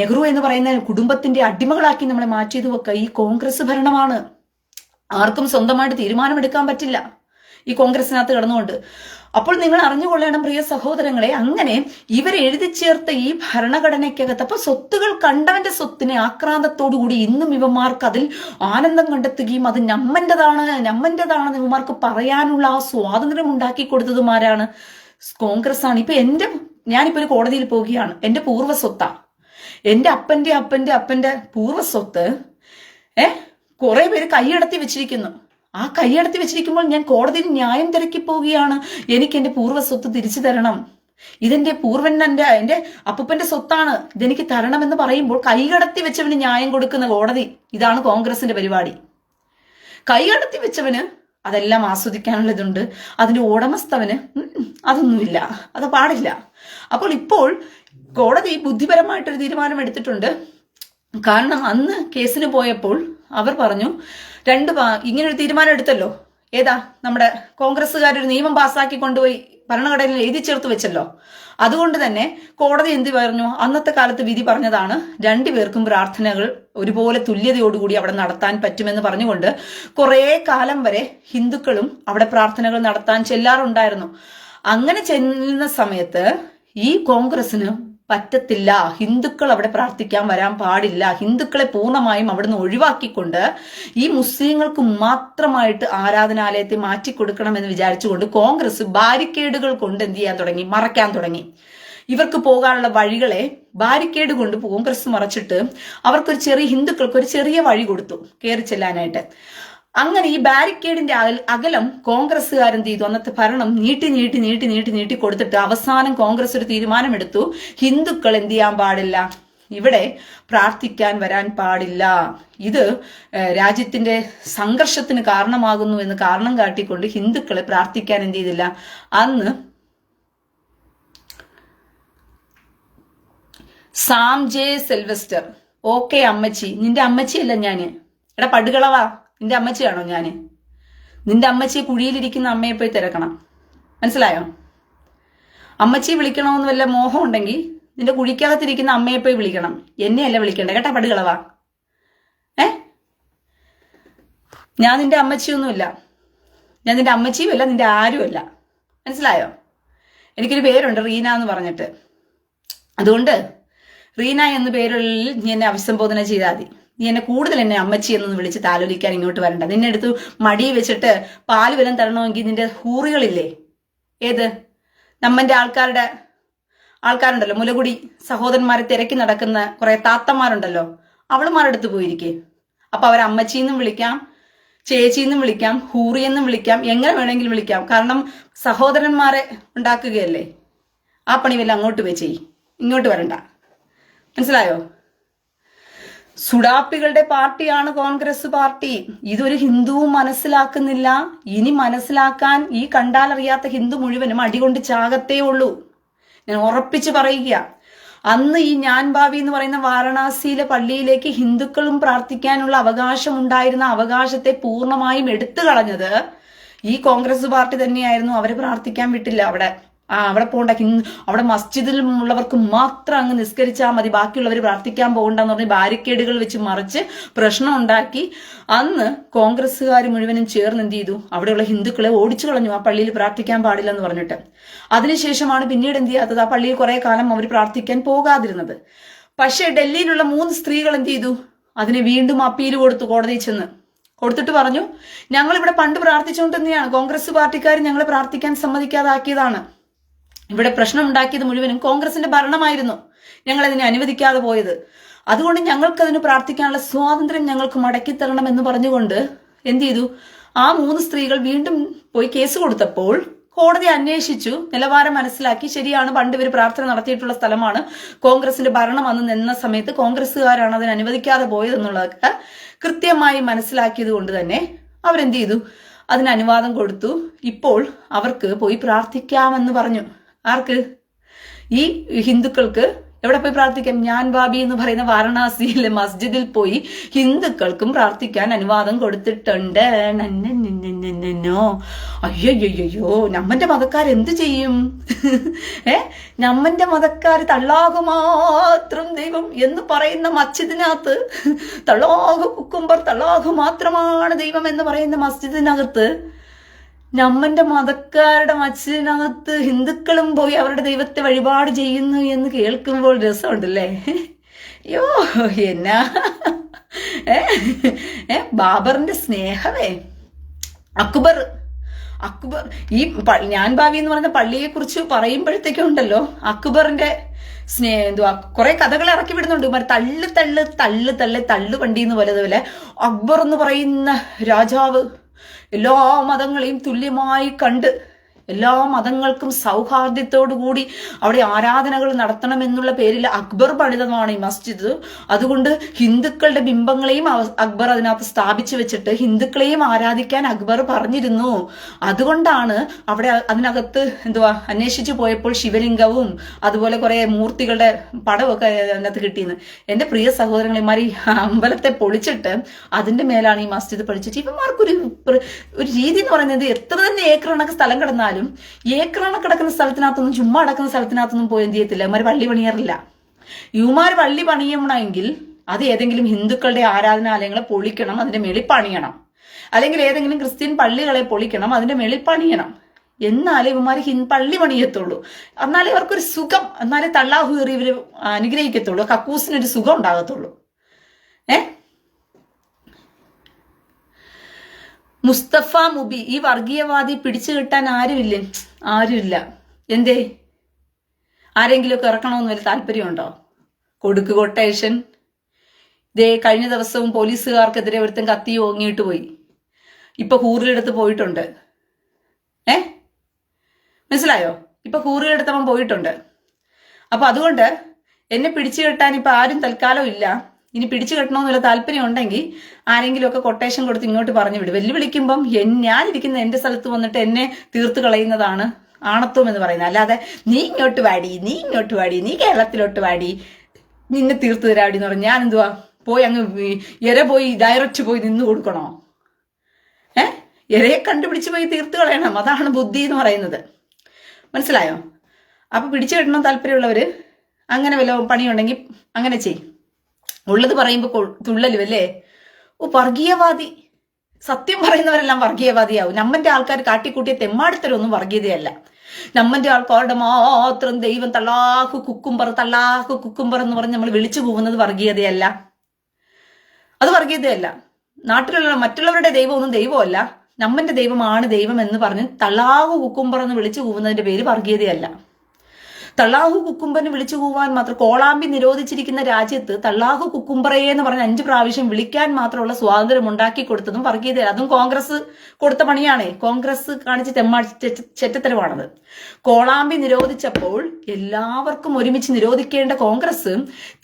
നെഹ്റു എന്ന് പറയുന്ന കുടുംബത്തിന്റെ അടിമകളാക്കി നമ്മളെ മാറ്റിയതും ഒക്കെ ഈ കോൺഗ്രസ് ഭരണമാണ്. ആർക്കും സ്വന്തമായിട്ട് തീരുമാനമെടുക്കാൻ പറ്റില്ല ഈ കോൺഗ്രസിനകത്ത് കിടന്നുകൊണ്ട്. അപ്പോൾ നിങ്ങൾ അറിഞ്ഞുകൊള്ളണം പ്രിയ സഹോദരങ്ങളെ, അങ്ങനെ ഇവർ എഴുതി ചേർത്ത ഈ ഭരണഘടനയ്ക്കകത്ത് അപ്പൊ സ്വത്തുകൾ കണ്ടവന്റെ സ്വത്തിനെ ആക്രാന്തത്തോടുകൂടി ഇന്നും ഇവന്മാർക്ക് അതിൽ ആനന്ദം കണ്ടെത്തുകയും അത് നമ്മന്റേതാണെന്ന് ഇവന്മാർക്ക് പറയാനുള്ള ആ സ്വാതന്ത്ര്യം ഉണ്ടാക്കി കൊടുത്തതുമാരാണ്? കോൺഗ്രസ് ആണ്. ഞാനിപ്പോ ഒരു കോടതിയിൽ പോവുകയാണ്, എന്റെ പൂർവ്വ സ്വത്താ, എന്റെ അപ്പന്റെ പൂർവ്വ സ്വത്ത് കുറെ പേര് കൈയടത്തി വെച്ചിരിക്കുന്നു. ആ കൈയടത്തി വെച്ചിരിക്കുമ്പോൾ ഞാൻ കോടതിയിൽ ന്യായം തിരക്കി പോവുകയാണ്, എനിക്ക് എന്റെ പൂർവ്വ സ്വത്ത് തിരിച്ചു തരണം, ഇതെന്റെ എന്റെ അപ്പൂപ്പന്റെ സ്വത്താണ്, ഇതെനിക്ക് തരണം എന്ന് പറയുമ്പോൾ കൈകടത്തി വെച്ചവന് ന്യായം കൊടുക്കുന്ന കോടതി. ഇതാണ് കോൺഗ്രസിന്റെ പരിപാടി. കൈകടത്തി വെച്ചവന് അതെല്ലാം ആസ്വദിക്കാനുള്ളതുണ്ട്, അതിന്റെ ഉടമസ്ഥവന് അതൊന്നുമില്ല, അത് പാടില്ല. അപ്പോൾ ഇപ്പോൾ കോടതി ബുദ്ധിപരമായിട്ടൊരു തീരുമാനം എടുത്തിട്ടുണ്ട്. കാരണം അന്ന് കേസിന് പോയപ്പോൾ അവർ പറഞ്ഞു ഇങ്ങനൊരു തീരുമാനം എടുത്തല്ലോ, ഏതാ നമ്മുടെ കോൺഗ്രസ്സുകാരൊരു നിയമം പാസ്സാക്കി കൊണ്ടുപോയി ഭരണഘടനയിൽ എഴുതി ചേർത്ത് വെച്ചല്ലോ. അതുകൊണ്ട് തന്നെ കോടതി എന്ത് പറഞ്ഞു, അന്നത്തെ കാലത്ത് വിധി പറഞ്ഞതാണ് രണ്ടുപേർക്കും പ്രാർത്ഥനകൾ ഒരുപോലെ തുല്യതയോടുകൂടി അവിടെ നടത്താൻ പറ്റുമെന്ന് പറഞ്ഞുകൊണ്ട് കുറെ കാലം വരെ ഹിന്ദുക്കളും അവിടെ പ്രാർത്ഥനകൾ നടത്താൻ ചെല്ലാറുണ്ടായിരുന്നു. അങ്ങനെ ചെല്ലുന്ന സമയത്ത് ഈ കോൺഗ്രസിന് പറ്റത്തില്ല, ഹിന്ദുക്കൾ അവിടെ പ്രാർത്ഥിക്കാൻ വരാൻ പാടില്ല, ഹിന്ദുക്കളെ പൂർണ്ണമായും അവിടുന്ന് ഒഴിവാക്കിക്കൊണ്ട് ഈ മുസ്ലിങ്ങൾക്ക് മാത്രമായിട്ട് ആരാധനാലയത്തെ മാറ്റിക്കൊടുക്കണം എന്ന് വിചാരിച്ചുകൊണ്ട് കോൺഗ്രസ് ബാരിക്കേഡുകൾ കൊണ്ട് എന്ത് ചെയ്യാൻ തുടങ്ങി, മറയ്ക്കാൻ തുടങ്ങി. ഇവർക്ക് പോകാനുള്ള വഴികളെ ബാരിക്കേഡ് കൊണ്ട് കോൺഗ്രസ് മറച്ചിട്ട് ഹിന്ദുക്കൾക്ക് ഒരു ചെറിയ വഴി കൊടുത്തു കയറി ചെല്ലാനായിട്ട്. അങ്ങനെ ഈ ബാരിക്കേഡിന്റെ അകലം കോൺഗ്രസ്സുകാരെന്ത് ചെയ്തു, അന്നത്തെ ഭരണം നീട്ടി കൊടുത്തിട്ട് അവസാനം കോൺഗ്രസ് ഒരു തീരുമാനമെടുത്തു, ഹിന്ദുക്കൾ എന്ത് ചെയ്യാൻ പാടില്ല, ഇവിടെ പ്രാർത്ഥിക്കാൻ വരാൻ പാടില്ല, ഇത് രാജ്യത്തിന്റെ സംഘർഷത്തിന് കാരണമാകുന്നു എന്ന് കാരണം കാട്ടിക്കൊണ്ട് ഹിന്ദുക്കളെ പ്രാർത്ഥിക്കാൻ എന്ത് ചെയ്തില്ല. അന്ന് സാം ജെ സെൽവസ്റ്റർ, ഓക്കെ അമ്മച്ചി, നിന്റെ അമ്മച്ചിയല്ല ഞാന്, എടാ പടുകളവാ, നിന്റെ അമ്മച്ചിയാണോ ഞാന്? നിന്റെ അമ്മച്ചിയെ കുഴിയിലിരിക്കുന്ന അമ്മയെ പോയി തിരക്കണം, മനസ്സിലായോ? അമ്മച്ചിയെ വിളിക്കണമെന്ന് വല്ല മോഹം ഉണ്ടെങ്കിൽ നിന്റെ കുഴിക്കകത്തിരിക്കുന്ന അമ്മയെ പോയി വിളിക്കണം, എന്നെയല്ല വിളിക്കണ്ടേ കേട്ടാ പടുകളവാ. ഞാൻ നിന്റെ അമ്മച്ചിയൊന്നുമില്ല, ഞാൻ നിന്റെ അമ്മച്ചിയുമല്ല, നിന്റെ ആരുമല്ല, മനസ്സിലായോ? എനിക്കൊരു പേരുണ്ട് റീന എന്ന് പറഞ്ഞിട്ട്, അതുകൊണ്ട് റീന എന്ന പേരിൽ നീ എന്നെ അഭിസംബോധന ചെയ്താൽ മതി. നീ എന്നെ കൂടുതൽ എന്നെ അമ്മച്ചി എന്നൊന്ന് വിളിച്ച് താലോലിക്കാൻ ഇങ്ങോട്ട് വരണ്ട. നിന്നെ എടുത്ത് മടി വെച്ചിട്ട് പാല് വല്ലം തരണമെങ്കിൽ നിന്റെ ഹൂറികളില്ലേ, ഏത് നമ്മന്റെ ആൾക്കാരുണ്ടല്ലോ, മുലകുടി സഹോദരന്മാരെ തിരക്കി നടക്കുന്ന കുറെ താത്തമാരുണ്ടല്ലോ, അവളുമാരെടുത്ത് പോയിരിക്കേ. അപ്പൊ അവർ അമ്മച്ചിന്നും വിളിക്കാം, ചേച്ചിന്നും വിളിക്കാം, ഹൂറിയെന്നും വിളിക്കാം, എങ്ങനെ വേണമെങ്കിലും വിളിക്കാം. കാരണം സഹോദരന്മാരെ ഉണ്ടാക്കുകയല്ലേ. ആ പണി വല്ല അങ്ങോട്ട് പോയി ചെയ്യ്, ഇങ്ങോട്ട് വരണ്ട, മനസ്സിലായോ? സുഡാപ്പികളുടെ പാർട്ടിയാണ് കോൺഗ്രസ് പാർട്ടി. ഇതൊരു ഹിന്ദുവും മനസ്സിലാക്കുന്നില്ല. ഇനി മനസ്സിലാക്കാൻ ഈ കണ്ടാലറിയാത്ത ഹിന്ദു മുഴുവനും അടികൊണ്ട് ചാകത്തേ ഉള്ളൂ. ഞാൻ ഉറപ്പിച്ചു പറയുക. അന്ന് ഈ ഞാൻ ഭാവി എന്ന് പറയുന്ന വാരണാസിയിലെ പള്ളിയിലേക്ക് ഹിന്ദുക്കളും പ്രാർത്ഥിക്കാനുള്ള അവകാശം ഉണ്ടായിരുന്ന അവകാശത്തെ പൂർണ്ണമായും എടുത്തു കളഞ്ഞത് ഈ കോൺഗ്രസ് പാർട്ടി തന്നെയായിരുന്നു. അവരെ പ്രാർത്ഥിക്കാൻ വിട്ടില്ല. അവിടെ പോകണ്ട, അവിടെ മസ്ജിദിലുള്ളവർക്ക് മാത്രം അങ്ങ് നിസ്കരിച്ചാൽ മതി, ബാക്കിയുള്ളവർ പ്രാർത്ഥിക്കാൻ പോകണ്ടെന്ന് പറഞ്ഞ് ബാരിക്കേഡുകൾ വെച്ച് മറിച്ച് പ്രശ്നം ഉണ്ടാക്കി. അന്ന് കോൺഗ്രസ്സുകാർ മുഴുവനും ചേർന്ന് എന്ത് ചെയ്തു, അവിടെയുള്ള ഹിന്ദുക്കളെ ഓടിച്ചു കളഞ്ഞു, ആ പള്ളിയിൽ പ്രാർത്ഥിക്കാൻ പാടില്ലെന്ന് പറഞ്ഞിട്ട്. അതിനുശേഷമാണ് പിന്നീട് എന്ത് ചെയ്യാത്തത്, ആ പള്ളിയിൽ കുറെ കാലം അവർ പ്രാർത്ഥിക്കാൻ പോകാതിരുന്നത്. പക്ഷേ ഡൽഹിയിലുള്ള 3 സ്ത്രീകൾ എന്ത് ചെയ്തു, അതിനെ വീണ്ടും അപ്പീൽ കൊടുത്തു, കോടതിയിൽ ചെന്ന് കൊടുത്തിട്ട് പറഞ്ഞു, ഞങ്ങൾ ഇവിടെ പണ്ട് പ്രാർത്ഥിച്ചുകൊണ്ട് തന്നെയാണ്, കോൺഗ്രസ് പാർട്ടിക്കാർ ഞങ്ങളെ പ്രാർത്ഥിക്കാൻ സമ്മതിക്കാതാക്കിയതാണ്, ഇവിടെ പ്രശ്നം ഉണ്ടാക്കിയത് മുഴുവനും കോൺഗ്രസിന്റെ ഭരണമായിരുന്നു, ഞങ്ങൾ അതിനെ അനുവദിക്കാതെ പോയത്, അതുകൊണ്ട് ഞങ്ങൾക്കതിന് പ്രാർത്ഥിക്കാനുള്ള സ്വാതന്ത്ര്യം ഞങ്ങൾക്ക് മടക്കിത്തരണം എന്ന് പറഞ്ഞുകൊണ്ട് എന്ത് ചെയ്തു, ആ 3 സ്ത്രീകൾ വീണ്ടും പോയി കേസ് കൊടുത്തപ്പോൾ കോടതി അന്വേഷിച്ചു, നിലവാരം മനസ്സിലാക്കി, ശരിയാണ് പണ്ട് ഇവർ പ്രാർത്ഥന നടത്തിയിട്ടുള്ള സ്ഥലമാണ്, കോൺഗ്രസിന്റെ ഭരണം അന്ന് നിന്ന സമയത്ത് കോൺഗ്രസ്സുകാരാണ് അതിന് അനുവദിക്കാതെ പോയതെന്നുള്ളതൊക്കെ കൃത്യമായി മനസ്സിലാക്കിയത് കൊണ്ട് തന്നെ അവരെന്ത് ചെയ്തു, അതിന് അനുവാദം കൊടുത്തു. ഇപ്പോൾ അവർക്ക് പോയി പ്രാർത്ഥിക്കാമെന്ന് പറഞ്ഞു. ആർക്ക്? ഈ ഹിന്ദുക്കൾക്ക് എവിടെ പോയി പ്രാർത്ഥിക്കാം? ഞാൻ ബാബി എന്ന് പറയുന്ന വാരണാസിയിലെ മസ്ജിദിൽ പോയി ഹിന്ദുക്കൾക്കും പ്രാർത്ഥിക്കാൻ അനുവാദം കൊടുത്തിട്ടുണ്ട്. അയ്യോ, നമ്മന്റെ മതക്കാർ എന്ത് ചെയ്യും? നമ്മന്റെ മതക്കാർ തള്ളാഹു മാത്രം ദൈവം എന്ന് പറയുന്ന മസ്ജിദിനകത്ത്, തള്ളാഹു കുക്കുംബർ തള്ളാഹു മാത്രമാണ് ദൈവം എന്ന് പറയുന്ന മസ്ജിദിനകത്ത്, നമ്മന്റെ മതക്കാരുടെ മസ്ജിദിനകത്ത് ഹിന്ദുക്കളും പോയി അവരുടെ ദൈവത്തെ വഴിപാട് ചെയ്യുന്നു എന്ന് കേൾക്കുമ്പോൾ രസമുണ്ടല്ലേ? അയ്യോ, എന്നാ ബാബറിന്റെ സ്നേഹമേ. അക്ബർ ഈ ഞാൻ ഭാവി എന്ന് പറയുന്ന പള്ളിയെ കുറിച്ച് പറയുമ്പോഴത്തേക്കും ഉണ്ടല്ലോ, അക്ബറിന്റെ എന്തുവാ കുറെ കഥകൾ ഇറക്കി വിടുന്നുണ്ട്. തള്ളു വണ്ടി എന്ന് പോലെ അക്ബർ എന്ന് പറയുന്ന രാജാവ് എല്ലാ മതങ്ങളെയും തുല്യമായി കണ്ട് എല്ലാ മതങ്ങൾക്കും സൗഹാർദ്ദത്തോടുകൂടി അവിടെ ആരാധനകൾ നടത്തണമെന്നുള്ള പേരിൽ അക്ബർ പണിതമാണ് ഈ മസ്ജിദ്. അതുകൊണ്ട് ഹിന്ദുക്കളുടെ ബിംബങ്ങളെയും അക്ബർ അതിനകത്ത് സ്ഥാപിച്ചു വെച്ചിട്ട് ഹിന്ദുക്കളെയും ആരാധിക്കാൻ അക്ബർ പറഞ്ഞിരുന്നു. അതുകൊണ്ടാണ് അവിടെ അതിനകത്ത് അന്വേഷിച്ചു പോയപ്പോൾ ശിവലിംഗവും അതുപോലെ കുറെ മൂർത്തികളുടെ പടമൊക്കെ അതിനകത്ത് കിട്ടിയെന്ന്. എന്റെ പ്രിയ സഹോദരങ്ങളെമാർ, ഈ അമ്പലത്തെ പൊളിച്ചിട്ട് അതിന്റെ മേലാണ് ഈ മസ്ജിദ് പഠിച്ചിട്ട് ഇവന്മാർക്കൊരു രീതി എന്ന് പറയുന്നത്, എത്ര തന്നെ ഏക്കർ കണക്ക് സ്ഥലം കിടന്നാലും ഏക്കറാണ് കിടക്കുന്ന സ്ഥലത്തിനകത്തൊന്നും ചുമ്മാ കിടക്കുന്ന സ്ഥലത്തിനകത്തൊന്നും പോയി എന്ത് ചെയ്യത്തില്ല, ഇവന്മാർ പള്ളി പണിയാറില്ല. ഇവന്മാർ പള്ളി പണിയണമെങ്കിൽ അത് ഏതെങ്കിലും ഹിന്ദുക്കളുടെ ആരാധനാലയങ്ങളെ പൊളിക്കണം, അതിന്റെ മേളിൽ പണിയണം. അല്ലെങ്കിൽ ഏതെങ്കിലും ക്രിസ്ത്യൻ പള്ളികളെ പൊളിക്കണം, അതിന്റെ മേളിൽ പണിയണം. എന്നാലേ ഇവന്മാർ പള്ളി പണിയത്തുള്ളൂ. എന്നാലേ ഇവർക്കൊരു സുഖം, എന്നാലേ തള്ളാഹു കയറി ഇവര് അനുഗ്രഹിക്കത്തുള്ളൂ, കക്കൂസിനൊരു സുഖം ഉണ്ടാകത്തുള്ളൂ. മുസ്തഫ മുബി, ഈ വർഗീയവാദി പിടിച്ചു കിട്ടാൻ ആരുമില്ല. എന്തേ? ആരെങ്കിലുമൊക്കെ ഇറക്കണമെന്ന് ഒരു താല്പര്യമുണ്ടോ? കൊടുക്ക് കൊട്ടേഷൻ. കഴിഞ്ഞ ദിവസവും പോലീസുകാർക്കെതിരെ ഒരുത്തൻ കത്തി ഓങ്ങിയിട്ട് പോയി. ഇപ്പൊ ഹൂറിലെടുത്ത് പോയിട്ടുണ്ട്. മനസ്സിലായോ? ഇപ്പൊ ഹൂറിലെടുത്തവൻ പോയിട്ടുണ്ട്. അപ്പൊ അതുകൊണ്ട് എന്നെ പിടിച്ചു കെട്ടാൻ ഇപ്പൊ ആരും തൽക്കാലം ഇല്ല. ഇനി പിടിച്ചു കെട്ടണമെന്നുള്ള താല്പര്യം ഉണ്ടെങ്കിൽ ആരെങ്കിലും ഒക്കെ കൊട്ടേഷൻ കൊടുത്ത് ഇങ്ങോട്ട് പറഞ്ഞു വിടും. വെല്ലുവിളിക്കുമ്പം ഞാനിരിക്കുന്ന എന്റെ സ്ഥലത്ത് വന്നിട്ട് എന്നെ തീർത്ത് കളയുന്നതാണ് ആണത്വം എന്ന് പറയുന്നത്. അല്ലാതെ നീ ഇങ്ങോട്ട് വാടി, നീ കേരളത്തിലോട്ട് വാടി, നിന്നെ തീർത്ത് തരാടി എന്ന് പറഞ്ഞാൽ ഞാൻ എന്തുവാ പോയി അങ്ങ് പോയി ഡയറക്റ്റ് പോയി നിന്ന് കൊടുക്കണോ? ഇരയെ കണ്ടുപിടിച്ച് പോയി തീർത്ത് കളയണം. അതാണ് ബുദ്ധി എന്ന് പറയുന്നത്. മനസ്സിലായോ? അപ്പൊ പിടിച്ചു കെട്ടണം താല്പര്യമുള്ളവര് അങ്ങനെ വല്ല പണിയുണ്ടെങ്കിൽ അങ്ങനെ ചെയ്യും. ഉള്ളത് പറയുമ്പോൾ തുള്ളലും അല്ലേ? വർഗീയവാദി. സത്യം പറയുന്നവരെല്ലാം വർഗീയവാദിയാവും. നമ്മന്റെ ആൾക്കാർ കാട്ടിക്കൂട്ടിയ തെമ്മാടിത്തരൊന്നും വർഗീയതയല്ല. നമ്മന്റെ ആൾക്കാരുടെ മാത്രം ദൈവം തള്ളാഹു കുക്കുംബർ എന്ന് പറഞ്ഞ് നമ്മൾ വിളിച്ചു പോകുന്നത് വർഗീയതയല്ല. അത് വർഗീയതയല്ല. നാട്ടിലുള്ള മറ്റുള്ളവരുടെ ദൈവമൊന്നും ദൈവമല്ല, നമ്മന്റെ ദൈവമാണ് ദൈവം എന്ന് പറഞ്ഞ് തള്ളാഹു കുക്കുംബർ എന്ന് വിളിച്ചു പോകുന്നതിന്റെ പേര് വർഗീയതയല്ല. തള്ളാഹു കുക്കുംബറിന് വിളിച്ചു പോവാൻ മാത്രം കോളാമ്പി നിരോധിച്ചിരിക്കുന്ന രാജ്യത്ത് തള്ളാഹു കുക്കുംബറേ എന്ന് പറഞ്ഞ് 5 പ്രാവശ്യം വിളിക്കാൻ മാത്രമുള്ള സ്വാതന്ത്ര്യം ഉണ്ടാക്കി കൊടുത്തതും വർഗീയത. അതും കോൺഗ്രസ് കൊടുത്ത പണിയാണേ. കോൺഗ്രസ് കാണിച്ച് ചെറ്റത്തരമാണത്. കോളാമ്പി നിരോധിച്ചപ്പോൾ എല്ലാവർക്കും ഒരുമിച്ച് നിരോധിക്കേണ്ട കോൺഗ്രസ്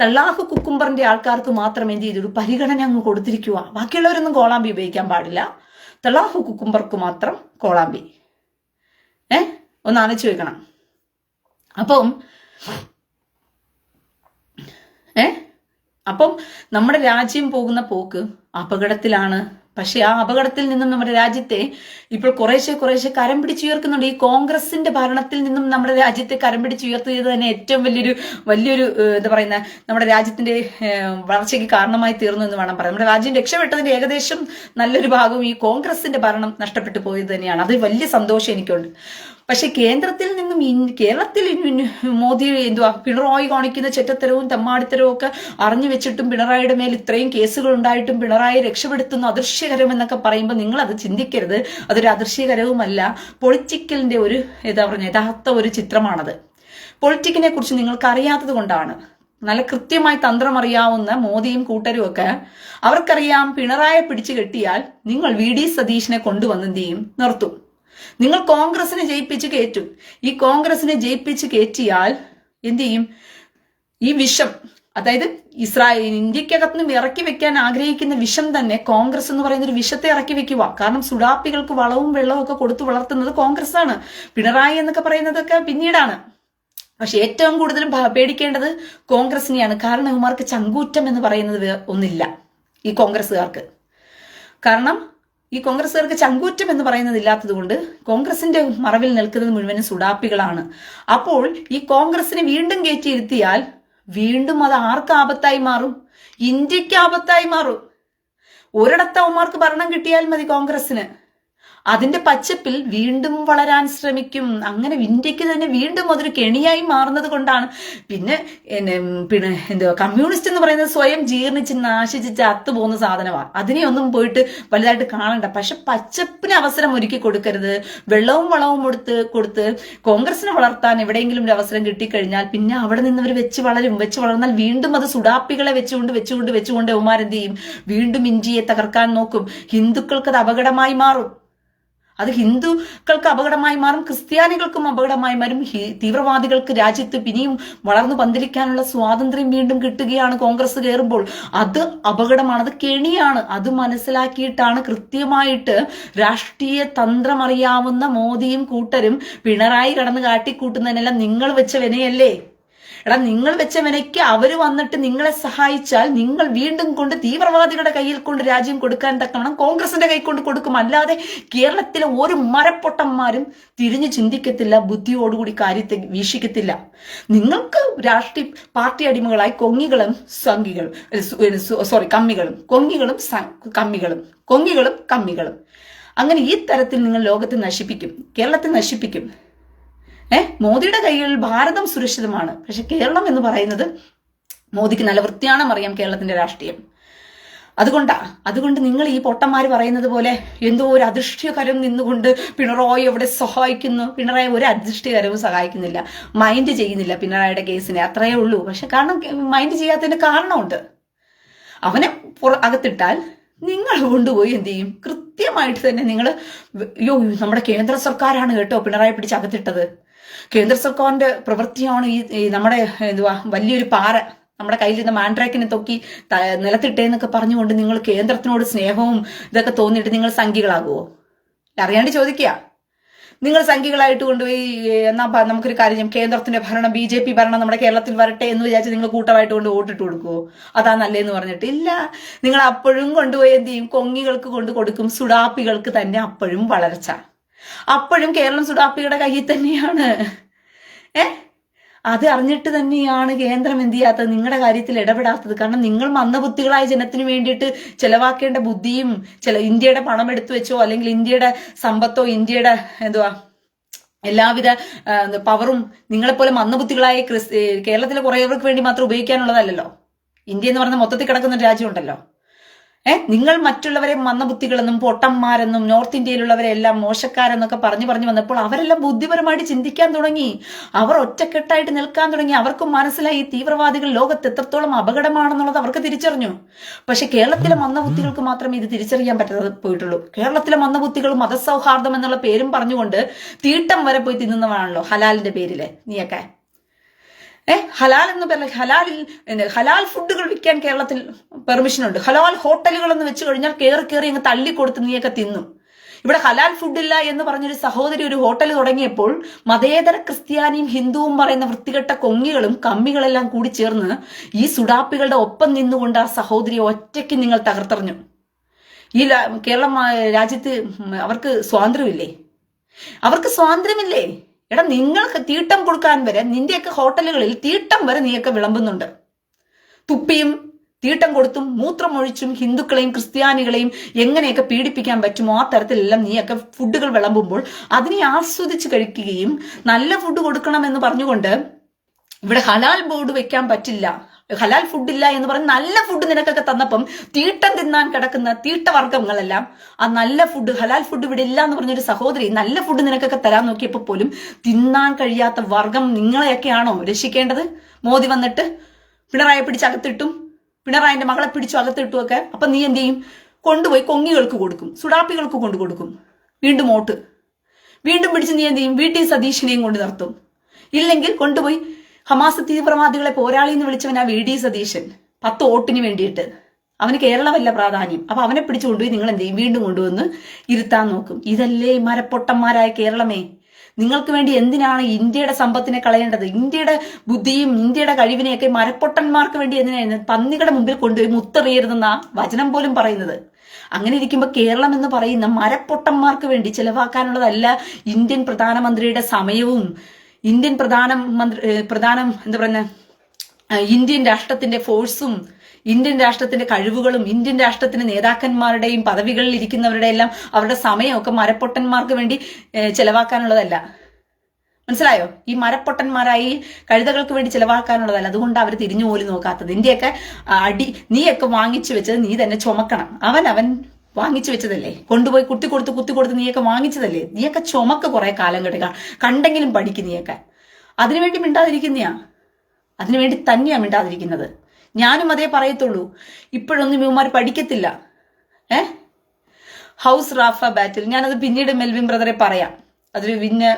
തള്ളാഹു കുക്കുംബറിന്റെ ആൾക്കാർക്ക് മാത്രം എന്ത് ചെയ്തു? പരിഗണന അങ്ങ് കൊടുത്തിരിക്കുക. ബാക്കിയുള്ളവരൊന്നും കോളാമ്പി ഉപയോഗിക്കാൻ പാടില്ല, തള്ളാഹു കുക്കുംബർക്ക് മാത്രം കോളാമ്പി. ഒന്ന് ആലോചിച്ച് വെക്കണം. അപ്പം നമ്മുടെ രാജ്യം പോകുന്ന പോക്ക് അപകടത്തിലാണ്. പക്ഷെ ആ അപകടത്തിൽ നിന്നും നമ്മുടെ രാജ്യത്തെ ഇപ്പോൾ കുറേശ്ശെ കരം പിടിച്ചുയർക്കുന്നുണ്ട്. ഈ കോൺഗ്രസിന്റെ ഭരണത്തിൽ നിന്നും നമ്മുടെ രാജ്യത്തെ കരം പിടിച്ചുയർത്തിയത് തന്നെ ഏറ്റവും വലിയൊരു എന്താ പറയുന്ന നമ്മുടെ രാജ്യത്തിന്റെ വളർച്ചയ്ക്ക് കാരണമായി തീർന്നു എന്ന് വേണം പറയാം. നമ്മുടെ രാജ്യം രക്ഷപ്പെട്ടതിന്റെ ഏകദേശം നല്ലൊരു ഭാഗവും ഈ കോൺഗ്രസിന്റെ ഭരണം നഷ്ടപ്പെട്ടു പോയത് തന്നെയാണ്. അത് വലിയ സന്തോഷം എനിക്കുണ്ട്. പക്ഷെ കേന്ദ്രത്തിൽ നിന്നും കേരളത്തിൽ മോദി പിണറായി കാണിക്കുന്ന ചെറ്റത്തരവും തെമ്മാടിത്തരവും ഒക്കെ അറിഞ്ഞു വെച്ചിട്ടും പിണറായിയുടെ മേൽ ഇത്രയും കേസുകൾ ഉണ്ടായിട്ടും പിണറായി രക്ഷപ്പെടുത്തുന്ന അദൃശ്യകരം എന്നൊക്കെ പറയുമ്പോൾ നിങ്ങൾ അത് ചിന്തിക്കരുത്. അതൊരു അദൃശ്യകരവുമല്ല, പൊളിറ്റിക്കലിന്റെ ഒരു യഥാർത്ഥ ഒരു ചിത്രമാണത്. പൊളിറ്റിക്കിനെ കുറിച്ച് നിങ്ങൾക്ക് അറിയാത്തത് കൊണ്ടാണ്. നല്ല കൃത്യമായി തന്ത്രം അറിയാവുന്ന മോദിയും കൂട്ടരും ഒക്കെ അവർക്കറിയാം, പിണറായെ പിടിച്ചു കെട്ടിയാൽ നിങ്ങൾ VD സതീഷിനെ കൊണ്ടുവന്ന് എന്ത് ചെയ്യും? നിർത്തും. നിങ്ങൾ കോൺഗ്രസിനെ ജയിപ്പിച്ച് കയറ്റും. ഈ കോൺഗ്രസിനെ ജയിപ്പിച്ച് കയറ്റിയാൽ എന്ത് ചെയ്യും? ഈ വിഷം, അതായത് ഇന്ത്യക്കകത്തുനിന്നും ഇറക്കി വെക്കാൻ ആഗ്രഹിക്കുന്ന വിഷം തന്നെ കോൺഗ്രസ് എന്ന് പറയുന്ന ഒരു വിഷത്തെ ഇറക്കി വെക്കുക. കാരണം സുഡാപ്പികൾക്ക് വളവും വെള്ളവും ഒക്കെ കൊടുത്തു വളർത്തുന്നത് കോൺഗ്രസ് ആണ്. പിണറായി എന്നൊക്കെ പറയുന്നതൊക്കെ പിന്നീടാണ്. പക്ഷെ ഏറ്റവും കൂടുതലും പേടിക്കേണ്ടത് കോൺഗ്രസിനെയാണ്. കാരണം ഇവന്മാർക്ക് ചങ്കൂറ്റം എന്ന് പറയുന്നത് ഒന്നില്ല ഈ കോൺഗ്രസ്സുകാർക്ക്. കാരണം ഈ കോൺഗ്രസ്സുകാർക്ക് ചങ്കൂറ്റം എന്ന് പറയുന്നത് ഇല്ലാത്തത് കൊണ്ട് കോൺഗ്രസിന്റെ മറവിൽ നിൽക്കുന്നത് മുഴുവനും സുഡാപ്പികളാണ്. അപ്പോൾ ഈ കോൺഗ്രസിനെ വീണ്ടും കയറ്റിയിരുത്തിയാൽ വീണ്ടും അത് ആർക്ക് ആപത്തായി മാറും? ഇന്ത്യക്ക് ആപത്തായി മാറും. ഒരിടത്ത് അവന്മാർക്ക് ഭരണം കിട്ടിയാൽ മതി കോൺഗ്രസിന്, അതിന്റെ പച്ചപ്പിൽ വീണ്ടും വളരാൻ ശ്രമിക്കും. അങ്ങനെ ഇന്ത്യക്ക് തന്നെ വീണ്ടും അതൊരു കെണിയായി മാറുന്നത് കൊണ്ടാണ്. പിന്നെ എന്തുവാ കമ്മ്യൂണിസ്റ്റ് എന്ന് പറയുന്നത് സ്വയം ജീർണിച്ച് നാശിച്ച് ചത്തുപോകുന്ന സാധനമാണ്. അതിനെ ഒന്നും പോയിട്ട് വലുതായിട്ട് കാണണ്ട. പക്ഷെ പച്ചപ്പിന് അവസരം ഒരുക്കി കൊടുക്കരുത്. വെള്ളവും വളവും കൊടുത്ത് കോൺഗ്രസിനെ വളർത്താൻ എവിടെയെങ്കിലും ഒരു അവസരം കിട്ടിക്കഴിഞ്ഞാൽ പിന്നെ അവിടെ നിന്ന് അവർ വെച്ച് വളർന്നാൽ വീണ്ടും അത് സുഡാപ്പികളെ വെച്ചുകൊണ്ട് ഉമാരെന്ത് ചെയ്യും? വീണ്ടും ഇന്ത്യയെ തകർക്കാൻ നോക്കും. ഹിന്ദുക്കൾക്ക് അത് അപകടമായി മാറും. അത് ഹിന്ദുക്കൾക്ക് അപകടമായി മാറും, ക്രിസ്ത്യാനികൾക്കും അപകടമായി മാറും. തീവ്രവാദികൾക്ക് രാജ്യത്ത് പിന്നെയും വളർന്നു പന്തലിക്കാനുള്ള സ്വാതന്ത്ര്യം വീണ്ടും കിട്ടുകയാണ് കോൺഗ്രസ് കയറുമ്പോൾ. അത് അപകടമാണ്, അത് കെണിയാണ്. അത് മനസ്സിലാക്കിയിട്ടാണ് കൃത്യമായിട്ട് രാഷ്ട്രീയ തന്ത്രം അറിയാവുന്ന മോദിയും കൂട്ടരും പിണറായി കടന്ന് കാട്ടിക്കൂട്ടുന്നതിനെല്ലാം നിങ്ങൾ വെച്ച വിനയല്ലേ? എടാ, നിങ്ങൾ വെച്ച വിനയ്ക്ക് അവര് വന്നിട്ട് നിങ്ങളെ സഹായിച്ചാൽ നിങ്ങൾ വീണ്ടും കൊണ്ട് തീവ്രവാദികളുടെ കയ്യിൽ കൊണ്ട് രാജ്യം കൊടുക്കാൻ തക്കവണ്ണം കോൺഗ്രസിന്റെ കൈ കൊണ്ട് കൊടുക്കും. അല്ലാതെ കേരളത്തിലെ ഒരു മരപ്പൊട്ടന്മാരും തിരിഞ്ഞു ചിന്തിക്കത്തില്ല, ബുദ്ധിയോടുകൂടി കാര്യത്തെ വീക്ഷിക്കത്തില്ല. നിങ്ങൾക്ക് രാഷ്ട്രീയ പാർട്ടി അടിമകളായി കൊങ്ങികളും കമ്മികളും അങ്ങനെ ഈ തരത്തിൽ നിങ്ങൾ ലോകത്തെ നശിപ്പിക്കും, കേരളത്തെ നശിപ്പിക്കും. മോദിയുടെ കൈകളിൽ ഭാരതം സുരക്ഷിതമാണ്. പക്ഷെ കേരളം എന്ന് പറയുന്നത് മോദിക്ക് നല്ല വൃത്തിയാണം അറിയാം കേരളത്തിന്റെ രാഷ്ട്രീയം. അതുകൊണ്ട് നിങ്ങൾ ഈ പൊട്ടന്മാര് പറയുന്നത് പോലെ എന്തോ ഒരു അദൃഷ്ടകരം നിന്നുകൊണ്ട് പിണറായി എവിടെ സഹായിക്കുന്നു? പിണറായി ഒരു അദൃഷ്ടകരവും സഹായിക്കുന്നില്ല, മൈൻഡ് ചെയ്യുന്നില്ല പിണറായിയുടെ കേസിനെ, അത്രയേ ഉള്ളൂ. പക്ഷെ കാരണം മൈൻഡ് ചെയ്യാത്തതിന്റെ കാരണമുണ്ട്. അവനെ അകത്തിട്ടാൽ നിങ്ങൾ കൊണ്ടുപോയി എന്ത് ചെയ്യും? കൃത്യമായിട്ട് തന്നെ നിങ്ങൾ നമ്മുടെ കേന്ദ്ര സർക്കാരാണ് കേട്ടോ പിണറായി പിടിച്ചകത്തിട്ടത്, കേന്ദ്ര സർക്കാരിന്റെ പ്രവൃത്തിയാണ് ഈ നമ്മുടെ വലിയൊരു പാറ നമ്മുടെ കയ്യിൽ നിന്ന് മാൻഡ്രാക്കിനെ തൊക്കി നിലത്തിട്ടേന്നൊക്കെ പറഞ്ഞുകൊണ്ട് നിങ്ങൾ കേന്ദ്രത്തിനോട് സ്നേഹവും ഇതൊക്കെ തോന്നിയിട്ട് നിങ്ങൾ സംഘികളാകുമോ? അറിയാണ്ട് ചോദിക്കുക. നിങ്ങൾ സംഘികളായിട്ട് കൊണ്ടുപോയി എന്നാ നമുക്കൊരു കാര്യം, കേന്ദ്രത്തിന്റെ ഭരണം BJP ഭരണം നമ്മുടെ കേരളത്തിൽ വരട്ടെ എന്ന് വിചാരിച്ച് നിങ്ങൾ കൂട്ടമായിട്ട് കൊണ്ട് വോട്ടിട്ട് കൊടുക്കുവോ? അതാ നല്ലതെന്ന് പറഞ്ഞിട്ട് ഇല്ല. നിങ്ങൾ അപ്പോഴും കൊണ്ടുപോയി എന്ത് ചെയ്യും? കൊങ്ങികൾക്ക് കൊണ്ട് കൊടുക്കും. സുഡാപ്പികൾക്ക് തന്നെ അപ്പോഴും വളർച്ച. അപ്പോഴും കേരളം സുഡാപ്പിയുടെ കയ്യിൽ തന്നെയാണ്. അത് അറിഞ്ഞിട്ട് തന്നെയാണ് കേന്ദ്രം എന്ത് ചെയ്യാത്തത്, നിങ്ങളുടെ കാര്യത്തിൽ ഇടപെടാത്തത്. കാരണം നിങ്ങൾ മന്ദബുദ്ധികളായ ജനത്തിന് വേണ്ടിയിട്ട് ചെലവാക്കേണ്ട ബുദ്ധിയും ഇന്ത്യയുടെ പണം എടുത്തു വെച്ചോ അല്ലെങ്കിൽ ഇന്ത്യയുടെ സമ്പത്തോ ഇന്ത്യയുടെ എല്ലാവിധ പവറും നിങ്ങളെപ്പോലെ മന്ദബുദ്ധികളായ കേരളത്തിലെ കുറേവർക്ക് വേണ്ടി മാത്രം ഉപയോഗിക്കാനുള്ളതല്ലല്ലോ. ഇന്ത്യ എന്ന് പറഞ്ഞ മൊത്തത്തിൽ കിടക്കുന്ന ഒരു രാജ്യമുണ്ടല്ലോ. നിങ്ങൾ മറ്റുള്ളവരെ മന്ദബുദ്ധികളെന്നും പൊട്ടന്മാരെന്നും നോർത്ത് ഇന്ത്യയിലുള്ളവരെ എല്ലാം മോശക്കാരെന്നൊക്കെ പറഞ്ഞു വന്നപ്പോൾ അവരെല്ലാം ബുദ്ധിപരമായിട്ട് ചിന്തിക്കാൻ തുടങ്ങി. അവർ ഒറ്റക്കെട്ടായിട്ട് നിൽക്കാൻ തുടങ്ങി. അവർക്ക് മനസ്സിലായി ഈ തീവ്രവാദികൾ ലോകത്ത് എത്രത്തോളം അപകടമാണെന്നുള്ളത് അവർക്ക് തിരിച്ചറിഞ്ഞു. പക്ഷെ കേരളത്തിലെ മന്ദബുദ്ധികൾക്ക് മാത്രമേ ഇത് തിരിച്ചറിയാൻ പറ്റാതെ പോയിട്ടുള്ളൂ. കേരളത്തിലെ മന്ദബുദ്ധികൾ മതസൗഹാർദ്ദം എന്നുള്ള പേരും പറഞ്ഞുകൊണ്ട് തീട്ടം വരെ പോയി തിന്നുന്നതാണല്ലോ ഹലാലിന്റെ പേരില്. നീയൊക്കെ ഹലാൽ എന്ന് പറഞ്ഞ ഹലാൽ ഫുഡുകൾ വിൽക്കാൻ കേരളത്തിൽ പെർമിഷൻ ഉണ്ട്. ഹലാൽ ഹോട്ടലുകൾ എന്ന് വെച്ച് കഴിഞ്ഞാൽ കയറി അങ്ങ് തള്ളിക്കൊടുത്ത് നീയൊക്കെ തിന്നു. ഇവിടെ ഹലാൽ ഫുഡില്ല എന്ന് പറഞ്ഞൊരു സഹോദരി ഒരു ഹോട്ടൽ തുടങ്ങിയപ്പോൾ മതേതര ക്രിസ്ത്യാനിയും ഹിന്ദുവും പറയുന്ന വൃത്തികെട്ട കൊങ്ങികളും കമ്മികളെല്ലാം കൂടി ചേർന്ന് ഈ സുഡാപ്പികളുടെ ഒപ്പം നിന്നുകൊണ്ട് ആ സഹോദരിയെ ഒറ്റയ്ക്ക് നിങ്ങൾ തകർത്തെറിഞ്ഞു. ഈ കേരളം രാജ്യത്ത് അവർക്ക് സ്വാതന്ത്ര്യമില്ലേ? എടാ, നിങ്ങൾക്ക് തീട്ടം കൊടുക്കാൻ വരെ നിന്റെയൊക്കെ ഹോട്ടലുകളിൽ തീട്ടം വരെ നീയൊക്കെ വിളമ്പുന്നുണ്ട്. തുപ്പിയും തീട്ടം കൊടുത്തും മൂത്രമൊഴിച്ചും ഹിന്ദുക്കളെയും ക്രിസ്ത്യാനികളെയും എങ്ങനെയൊക്കെ പീഡിപ്പിക്കാൻ പറ്റുമോ ആ തരത്തിലെല്ലാം നീയൊക്കെ ഫുഡുകൾ വിളമ്പുമ്പോൾ അതിനെ ആസ്വദിച്ച് കഴിക്കുകയും നല്ല ഫുഡ് കൊടുക്കണമെന്ന് പറഞ്ഞുകൊണ്ട് ഇവിടെ ഹലാൽ ബോർഡ് വെക്കാൻ പറ്റില്ല, ഹലാൽ ഫുഡില്ല എന്ന് പറഞ്ഞ് നല്ല ഫുഡ് നിനക്കൊക്കെ തന്നപ്പം തീട്ടം തിന്നാൻ കിടക്കുന്ന തീട്ടവർഗ്ഗങ്ങളെല്ലാം ആ നല്ല ഫുഡ് ഹലാൽ ഫുഡ് ഇവിടെ ഇല്ല എന്ന് പറഞ്ഞൊരു സഹോദരി നല്ല ഫുഡ് നിനക്കൊക്കെ തരാൻ നോക്കിയപ്പോൾ പോലും തിന്നാൻ കഴിയാത്ത വർഗം നിങ്ങളെയൊക്കെയാണോ രക്ഷിക്കേണ്ടത്? മോദി വന്നിട്ട് പിണറായി പിടിച്ചകത്തിട്ടും പിണറായിന്റെ മകളെ പിടിച്ചു അകത്തിട്ടും ഒക്കെ. അപ്പൊ നീ എന്ത് ചെയ്യും? കൊണ്ടുപോയി കൊങ്ങികൾക്ക് കൊടുക്കും, സുഡാപ്പികൾക്ക് കൊണ്ടു കൊടുക്കും. വീണ്ടും വീണ്ടും പിടിച്ച് നീ എന്ത് ചെയ്യും? VT സതീഷിനെയും കൊണ്ട് നിർത്തും. ഇല്ലെങ്കിൽ കൊണ്ടുപോയി ഹമാസ് തീവ്രവാദികളെ പോരാളി എന്ന് വിളിച്ചവനാ VD സതീശൻ 10 വോട്ടിന് വേണ്ടിയിട്ട്. അവന് കേരളമല്ല പ്രാധാന്യം. അപ്പൊ അവനെ പിടിച്ചു കൊണ്ടുപോയി നിങ്ങൾ എന്ത് ചെയ്യും? വീണ്ടും കൊണ്ടുവന്ന് ഇരുത്താൻ നോക്കും. ഇതല്ലേ മരപ്പൊട്ടന്മാരായ കേരളമേ? നിങ്ങൾക്ക് വേണ്ടി എന്തിനാണ് ഇന്ത്യയുടെ സമ്പത്തിനെ കളയേണ്ടത്? ഇന്ത്യയുടെ ബുദ്ധിയും ഇന്ത്യയുടെ കഴിവിനെയൊക്കെ മരപ്പൊട്ടന്മാർക്ക് വേണ്ടി എന്തിനാണ് പന്നികളുടെ മുമ്പിൽ കൊണ്ടുപോയി മുത്തെറിയരുതെന്നാ വചനം പോലും പറയുന്നത്. അങ്ങനെ ഇരിക്കുമ്പോൾ കേരളം എന്ന് പറയുന്ന മരപ്പൊട്ടന്മാർക്ക് വേണ്ടി ചെലവാക്കാനുള്ളതല്ല ഇന്ത്യൻ പ്രധാനമന്ത്രിയുടെ സമയവും ഇന്ത്യൻ ഇന്ത്യൻ രാഷ്ട്രത്തിന്റെ ഫോഴ്സും ഇന്ത്യൻ രാഷ്ട്രത്തിന്റെ കഴിവുകളും ഇന്ത്യൻ രാഷ്ട്രത്തിന്റെ നേതാക്കന്മാരുടെയും പദവികളിൽ ഇരിക്കുന്നവരുടെ എല്ലാം അവരുടെ സമയമൊക്കെ മരപ്പൊട്ടന്മാർക്ക് വേണ്ടി ചെലവാക്കാനുള്ളതല്ല. മനസ്സിലായോ? ഈ മരപ്പൊട്ടന്മാരായി കഴുതകൾക്ക് വേണ്ടി ചെലവാക്കാനുള്ളതല്ല. അതുകൊണ്ട് അവർ തിരിഞ്ഞു പോലും നോക്കാത്തത്. ഇന്ത്യയൊക്കെ നീയൊക്കെ വാങ്ങിച്ചു വെച്ചത് നീ തന്നെ ചുമക്കണം. അവൻ വാങ്ങിച്ചു വെച്ചതല്ലേ, കൊണ്ടുപോയി കുത്തി കൊടുത്ത് നീയൊക്കെ വാങ്ങിച്ചതല്ലേ. നീയൊക്കെ ചുമക്ക് കുറെ കാലം കിട്ടുക, കണ്ടെങ്കിലും പഠിക്കും. നീയൊക്കെ അതിനുവേണ്ടി മിണ്ടാതിരിക്കുന്നയാ, അതിനുവേണ്ടി തന്നെയാ മിണ്ടാതിരിക്കുന്നത്. ഞാനും അതേ പറയത്തുള്ളൂ. ഇപ്പോഴൊന്നും ഇവന്മാർ പഠിക്കത്തില്ല. ഹൗസ് റാഫ ബാറ്റിൽ ഞാനത് പിന്നീട് മെൽവിൻ ബ്രദറെ പറയാം. അതിൽ പിന്നെ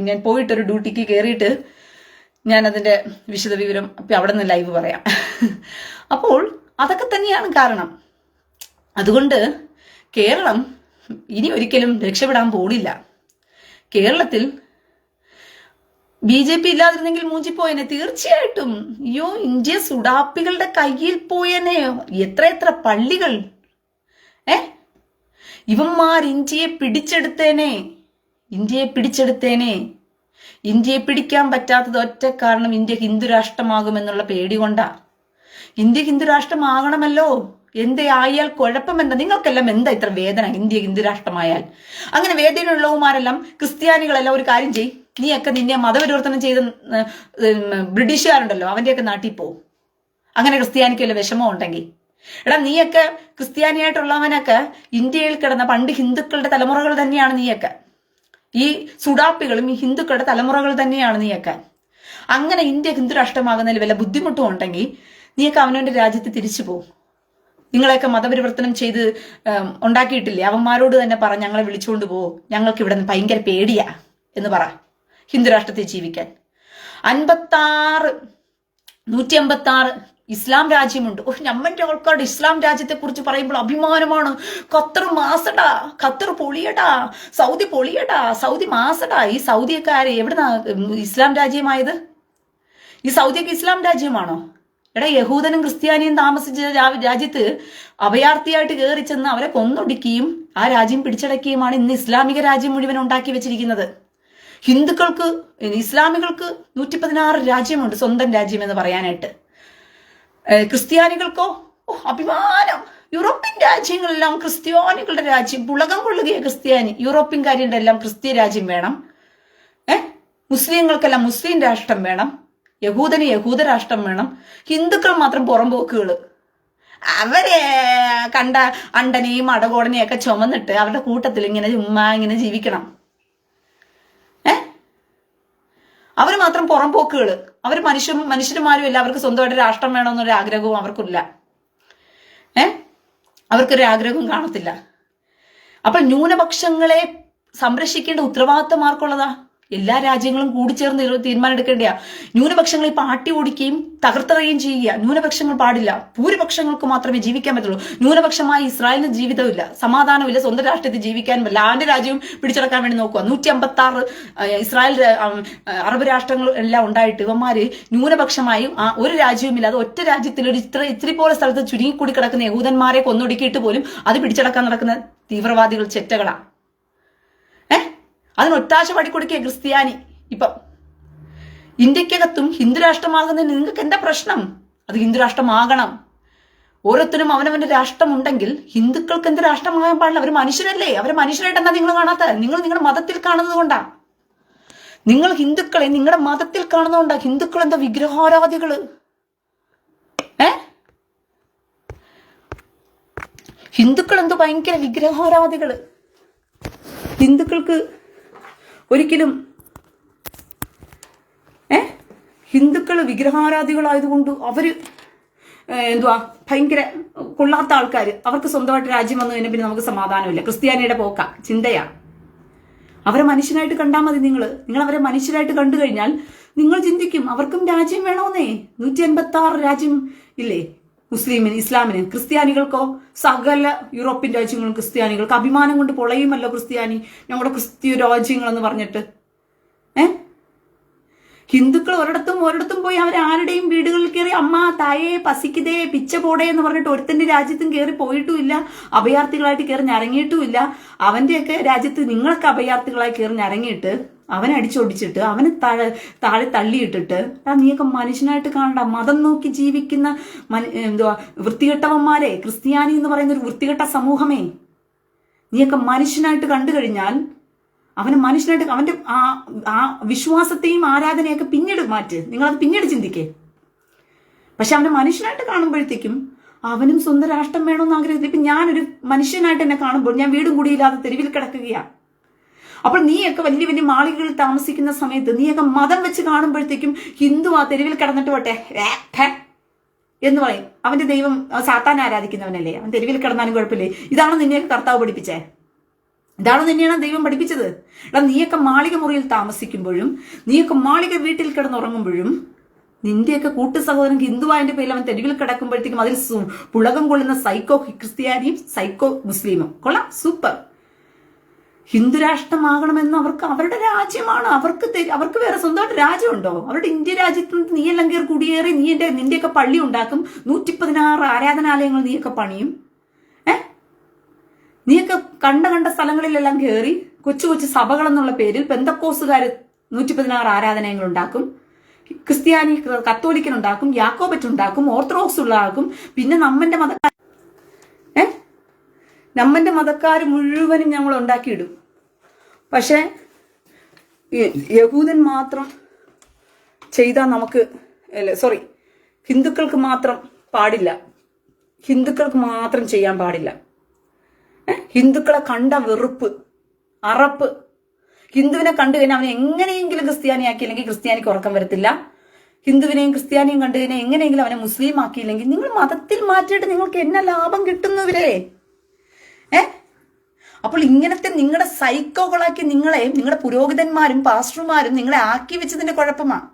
ഞാൻ പോയിട്ടൊരു ഡ്യൂട്ടിക്ക് കയറിയിട്ട് ഞാനതിൻ്റെ വിശദ വിവരം അവിടെ നിന്ന് ലൈവ് പറയാം. അപ്പോൾ അതൊക്കെ തന്നെയാണ് കാരണം. അതുകൊണ്ട് കേരളം ഇനി ഒരിക്കലും രക്ഷപ്പെടാൻ പോണില്ല. കേരളത്തിൽ BJP ഇല്ലാതിരുന്നെങ്കിൽ മൂഞ്ചിപ്പോയനെ തീർച്ചയായിട്ടും. അയ്യോ, ഇന്ത്യ സുഡാപ്പികളുടെ കയ്യിൽ പോയനെ. എത്ര പള്ളികൾ ഇവന്മാർ ഇന്ത്യയെ പിടിച്ചെടുത്തേനെ. ഇന്ത്യയെ പിടിക്കാൻ പറ്റാത്തത് ഒറ്റ കാരണം ഇന്ത്യ ഹിന്ദു രാഷ്ട്രമാകുമെന്നുള്ള പേടി കൊണ്ടാ. ഇന്ത്യ ഹിന്ദു രാഷ്ട്രമാകണമല്ലോ. എന്തേ ആയാൽ കുഴപ്പമെന്താ? നിങ്ങൾക്കെല്ലാം എന്താ ഇത്ര വേദന? ഇന്ത്യ ഹിന്ദു രാഷ്ട്രമായാൽ അങ്ങനെ വേദനയുള്ളവന്മാരെല്ലാം ക്രിസ്ത്യാനികളെല്ലാം ഒരു കാര്യം ചെയ്യും. നീയൊക്കെ നിന്നെ മതപരിവർത്തനം ചെയ്ത് ബ്രിട്ടീഷുകാരുണ്ടല്ലോ അവന്റെയൊക്കെ നാട്ടിൽ പോവും. അങ്ങനെ ക്രിസ്ത്യാനിക്ക് വല്ല വിഷമം ഉണ്ടെങ്കിൽ എടാ, നീയൊക്കെ ക്രിസ്ത്യാനിയായിട്ടുള്ളവനൊക്കെ ഇന്ത്യയിൽ കിടന്ന പണ്ട് ഹിന്ദുക്കളുടെ തലമുറകൾ തന്നെയാണ്. നീയൊക്കെ ഈ സുഡാപ്പികളും ഈ ഹിന്ദുക്കളുടെ തലമുറകൾ തന്നെയാണ്. നീയൊക്കെ അങ്ങനെ ഇന്ത്യ ഹിന്ദു രാഷ്ട്രമാകുന്നതിൽ വല്ല ബുദ്ധിമുട്ടും ഉണ്ടെങ്കിൽ നീയൊക്കെ അവനവന്റെ രാജ്യത്ത് തിരിച്ചു പോകും. നിങ്ങളെയൊക്കെ മതപരിവർത്തനം ചെയ്ത് ഉണ്ടാക്കിയിട്ടില്ലേ? അവന്മാരോട് തന്നെ പറ, ഞങ്ങളെ വിളിച്ചുകൊണ്ട് പോകും, ഞങ്ങൾക്ക് ഇവിടെ നിന്ന് ഭയങ്കര പേടിയാ എന്ന് പറ. ഹിന്ദു രാഷ്ട്രത്തിൽ ജീവിക്കാൻ 156 ഇസ്ലാം രാജ്യമുണ്ട്. നമ്മന്റെ ആൾക്കാരുടെ ഇസ്ലാം രാജ്യത്തെ കുറിച്ച് പറയുമ്പോൾ അഭിമാനമാണ്. ഖത്തർ മാസടാ, ഖത്തർ പൊളിയടാ, സൗദി പൊളിയടാ, സൗദി മാസടാ. ഈ സൗദിയൊക്കെ ആര് എവിടുന്നാ ഇസ്ലാം രാജ്യമായത്? ഈ സൗദിയൊക്കെ ഇസ്ലാം രാജ്യമാണോ? എടാ, യഹൂദനും ക്രിസ്ത്യാനിയും താമസിച്ച രാജ്യത്ത് അഭയാർത്ഥിയായിട്ട് കയറി ചെന്ന് അവരെ കൊന്നൊടുക്കിയും ആ രാജ്യം പിടിച്ചടക്കിയുമാണ് ഇന്ന് ഇസ്ലാമിക രാജ്യം മുഴുവൻ ഉണ്ടാക്കി വെച്ചിരിക്കുന്നത്. ഹിന്ദുക്കൾക്ക് ഇസ്ലാമികൾക്ക് 116 രാജ്യമുണ്ട്, സ്വന്തം രാജ്യം എന്ന് പറയാനായിട്ട്. ക്രിസ്ത്യാനികൾക്കോ അഭിമാനം. യൂറോപ്യൻ രാജ്യങ്ങളെല്ലാം ക്രിസ്ത്യാനികളുടെ രാജ്യം, പുളകം കൊള്ളുകയെ ക്രിസ്ത്യാനി. യൂറോപ്യൻകാരുടെ എല്ലാം ക്രിസ്ത്യ രാജ്യം വേണം. മുസ്ലിങ്ങൾക്കെല്ലാം മുസ്ലിം രാഷ്ട്രം വേണം. യഹൂദന് യഹൂദ രാഷ്ട്രം വേണം. ഹിന്ദുക്കൾ മാത്രം പുറംപോക്കുകൾ. അവരെ കണ്ട അണ്ടനെയും അടകോടനെയും ഒക്കെ ചുമന്നിട്ട് അവരുടെ കൂട്ടത്തിൽ ഇങ്ങനെ ജീവിക്കണം. അവര് മാത്രം പുറംപോക്കുകൾ. അവർ മനുഷ്യന്മാരും ഇല്ല. അവർക്ക് സ്വന്തമായിട്ട് രാഷ്ട്രം വേണമെന്നൊരു ആഗ്രഹവും അവർക്കില്ല. അവർക്കൊരു ആഗ്രഹവും കാണത്തില്ല. അപ്പോൾ ന്യൂനപക്ഷങ്ങളെ സംരക്ഷിക്കേണ്ട ഉത്തരവാദിത്തം ആർക്കുള്ളതാ? എല്ലാ രാജ്യങ്ങളും കൂടിച്ചേർന്ന് തീരുമാനം എടുക്കേണ്ടയാ. ന്യൂനപക്ഷങ്ങളെ പാട്ടി ഓടിക്കുകയും തകർത്തെറിയുകയും ചെയ്യുക. ന്യൂനപക്ഷങ്ങൾ പാടില്ല. ഭൂരിപക്ഷങ്ങൾക്ക് മാത്രമേ ജീവിക്കാൻ പറ്റുള്ളൂ. ന്യൂനപക്ഷമായി ഇസ്രായേലിന് ജീവിതമില്ല, സമാധാനമില്ല, സ്വന്തം രാഷ്ട്രത്തിൽ ജീവിക്കാൻ പറ്റില്ല. ആന്റെ രാജ്യവും പിടിച്ചെടുക്കാൻ വേണ്ടി നോക്കുക. 156 ഇസ്രായേൽ അറബ് രാഷ്ട്രങ്ങൾ എല്ലാം ഉണ്ടായിട്ട് ഇവന്മാര് ന്യൂനപക്ഷമായും ഒരു രാജ്യവുമില്ല. അത് ഒറ്റ രാജ്യത്തിൽ ഒരു ഇത്തിരി പോലെ സ്ഥലത്ത് ചുരുങ്ങിക്കൂടി കിടക്കുന്ന യഹൂദന്മാരെ കൊന്നൊടുക്കിയിട്ട് പോലും അത് പിടിച്ചെടുക്കാൻ നടക്കുന്ന തീവ്രവാദികൾ ചെറ്റകളാ. അതിന് ഒറ്റാശ പടിക്കൊടുക്കിയ ക്രിസ്ത്യാനി. ഇപ്പം ഇന്ത്യക്കകത്തും ഹിന്ദു രാഷ്ട്രമാകുന്നതിന് നിങ്ങൾക്ക് എന്താ പ്രശ്നം? അത് ഹിന്ദു രാഷ്ട്രമാകണം. ഓരോരുത്തരും അവനവന്റെ രാഷ്ട്രമുണ്ടെങ്കിൽ ഹിന്ദുക്കൾക്ക് എന്ത് രാഷ്ട്രമാകാൻ പാടില്ല? അവർ മനുഷ്യരല്ലേ? അവരെ മനുഷ്യരായിട്ട് എന്താ നിങ്ങൾ കാണാത്ത? നിങ്ങൾ നിങ്ങളുടെ മതത്തിൽ കാണുന്നത് കൊണ്ടാ. നിങ്ങൾ ഹിന്ദുക്കളെ നിങ്ങളുടെ മതത്തിൽ കാണുന്നതുകൊണ്ടാ. ഹിന്ദുക്കൾ എന്താ വിഗ്രഹാരാധികള്? ഹിന്ദുക്കൾ എന്തോ ഭയങ്കര വിഗ്രഹാരാധികള്. ഹിന്ദുക്കൾക്ക് ഒരിക്കലും ഹിന്ദുക്കൾ വിഗ്രഹാരാധികളായതുകൊണ്ട് അവര് ഭയങ്കര കൊള്ളാത്ത ആൾക്കാർ. അവർക്ക് സ്വന്തമായിട്ട് രാജ്യം വന്നു കഴിഞ്ഞാൽ പിന്നെ നമുക്ക് സമാധാനമില്ല. ക്രിസ്ത്യാനിയുടെ പോക്ക ചിന്തയാ. അവരെ മനുഷ്യനായിട്ട് കണ്ടാൽ മതി. നിങ്ങൾ അവരെ മനുഷ്യരായിട്ട് കണ്ടു കഴിഞ്ഞാൽ നിങ്ങൾ ചിന്തിക്കും അവർക്കും രാജ്യം വേണമെന്നേ. 156 രാജ്യം ഇല്ലേ മുസ്ലിമിന്, ഇസ്ലാമിന്. ക്രിസ്ത്യാനികൾക്കോ സകല യൂറോപ്യൻ രാജ്യങ്ങളും ക്രിസ്ത്യാനികൾക്ക് അഭിമാനം കൊണ്ട് പൊളയുമല്ലോ. ക്രിസ്ത്യാനി ഞങ്ങളുടെ ക്രിസ്ത്യ രാജ്യങ്ങളെന്ന് പറഞ്ഞിട്ട് ഹിന്ദുക്കൾ ഒരിടത്തും പോയി അവർ ആരുടെയും വീടുകളിൽ കയറി അമ്മ തായേ പസിക്കുതേ പിച്ച പോടേ എന്ന് പറഞ്ഞിട്ട് ഒരുത്തന്റെ രാജ്യത്തും കയറി പോയിട്ടുമില്ല. അഭയാർത്ഥികളായിട്ട് കയറി ഞരങ്ങിയിട്ടുമില്ല. അവന്റെയൊക്കെ രാജ്യത്ത് നിങ്ങളൊക്കെ അഭയാർത്ഥികളായി കയറി ഞരങ്ങിയിട്ട് അവനെ അടിച്ചൊടിച്ചിട്ട് അവനെ താഴെ തള്ളിയിട്ടിട്ട് നീയൊക്കെ മനുഷ്യനായിട്ട് കാണണ്ട. മതം നോക്കി ജീവിക്കുന്ന വൃത്തികെട്ടവന്മാരെ, ക്രിസ്ത്യാനി എന്ന് പറയുന്ന ഒരു വൃത്തികെട്ട സമൂഹമേ, നീയൊക്കെ മനുഷ്യനായിട്ട് കണ്ടു കഴിഞ്ഞാൽ അവന് മനുഷ്യനായിട്ട് അവന്റെ ആ വിശ്വാസത്തെയും ആരാധനയൊക്കെ പിന്നീട് മാറ്റ്. നിങ്ങളത് പിന്നീട് ചിന്തിക്കേ. പക്ഷെ അവനെ മനുഷ്യനായിട്ട് കാണുമ്പോഴത്തേക്കും അവനും സ്വന്തം രാഷ്ട്രം വേണമെന്ന് ആഗ്രഹിച്ചു. ഇപ്പൊ ഞാനൊരു മനുഷ്യനായിട്ട് എന്നെ കാണുമ്പോൾ ഞാൻ വീടും കൂടിയില്ലാതെ തെരുവിൽ കിടക്കുകയാണ്. അപ്പോൾ നീയൊക്കെ വലിയ വലിയ മാളികകളിൽ താമസിക്കുന്ന സമയത്ത് നീയൊക്കെ മതം വെച്ച് കാണുമ്പോഴത്തേക്കും ഹിന്ദു ആ തെരുവിൽ കിടന്നിട്ട് പോട്ടെ എന്ന് പറയും. അവന്റെ ദൈവം സാത്താൻ ആരാധിക്കുന്നവനല്ലേ, അവൻ തെരുവിൽ കിടന്നാലും കുഴപ്പമില്ലേ. ഇതാണ് നിന്നെയൊക്കെ കർത്താവ് പഠിപ്പിച്ചേ? ഇതാണ് തന്നെയാണ് ദൈവം പഠിപ്പിച്ചത്? എടാ, നീയൊക്കെ മാളിക മുറിയിൽ താമസിക്കുമ്പോഴും നീയൊക്കെ മാളിക വീട്ടിൽ കിടന്നുറങ്ങുമ്പോഴും നിന്റെയൊക്കെ കൂട്ടു സഹോദരൻ ഹിന്ദുവായതിന്റെ പേരിൽ അവൻ തെരുവിൽ കിടക്കുമ്പോഴത്തേക്കും അതിൽ പുളകം കൊള്ളുന്ന സൈക്കോ ക്രിസ്ത്യാനിയും സൈക്കോ മുസ്ലിമും കൊള്ളാം, സൂപ്പർ. ഹിന്ദു രാഷ്ട്രമാകണമെന്ന് അവരുടെ രാജ്യമാണ്. അവർക്ക് വേറെ സ്വന്തമായിട്ട് രാജ്യമുണ്ടോ? അവരുടെ ഇന്ത്യ രാജ്യത്ത് നീയെല്ലാം കയറി കുടിയേറി നിന്റെയൊക്കെ പള്ളി ഉണ്ടാക്കും, 116 ആരാധനാലയങ്ങൾ നീയൊക്കെ പണിയും. നീയൊക്കെ കണ്ട സ്ഥലങ്ങളിലെല്ലാം കയറി കൊച്ചു കൊച്ചു സഭകൾ എന്നുള്ള പേരിൽ പെന്തക്കോസുകാർ 116 ആരാധനകൾ ഉണ്ടാക്കും, ക്രിസ്ത്യാനി കത്തോലിക്കൻ ഉണ്ടാക്കും, യാക്കോബറ്റ് ഉണ്ടാക്കും, ഓർത്തഡോക്സ് ഉണ്ടാക്കും, പിന്നെ നമ്മന്റെ മതക്കാർ മുഴുവനും ഞങ്ങൾ ഉണ്ടാക്കിയിടും. പക്ഷെ യഹൂദൻ മാത്രം ചെയ്താൽ നമുക്ക് ഹിന്ദുക്കൾക്ക് മാത്രം പാടില്ല, ഹിന്ദുക്കൾക്ക് മാത്രം ചെയ്യാൻ പാടില്ല. ഹിന്ദുക്കളെ കണ്ട വെറുപ്പ്, അറപ്പ്. ഹിന്ദുവിനെ കണ്ടു കഴിഞ്ഞാൽ അവനെ എങ്ങനെയെങ്കിലും ക്രിസ്ത്യാനിയാക്കിയില്ലെങ്കിൽ ക്രിസ്ത്യാനിക്ക് ഉറക്കം വരത്തില്ല. ഹിന്ദുവിനെയും ക്രിസ്ത്യാനിയും കണ്ടു കഴിഞ്ഞാൽ എങ്ങനെയെങ്കിലും അവനെ മുസ്ലിം ആക്കിയില്ലെങ്കിൽ നിങ്ങൾ മതത്തിൽ മാറ്റിയിട്ട് നിങ്ങൾക്ക് എന്നാ ലാഭം കിട്ടുന്നവരെ? അപ്പോൾ ഇങ്ങനത്തെ നിങ്ങളുടെ സൈക്കോകളാക്കി നിങ്ങളുടെ പുരോഹിതന്മാരും പാസ്റ്റർമാരും നിങ്ങളെ ആക്കി വെച്ചതിന്റെ കുഴപ്പമാണ്.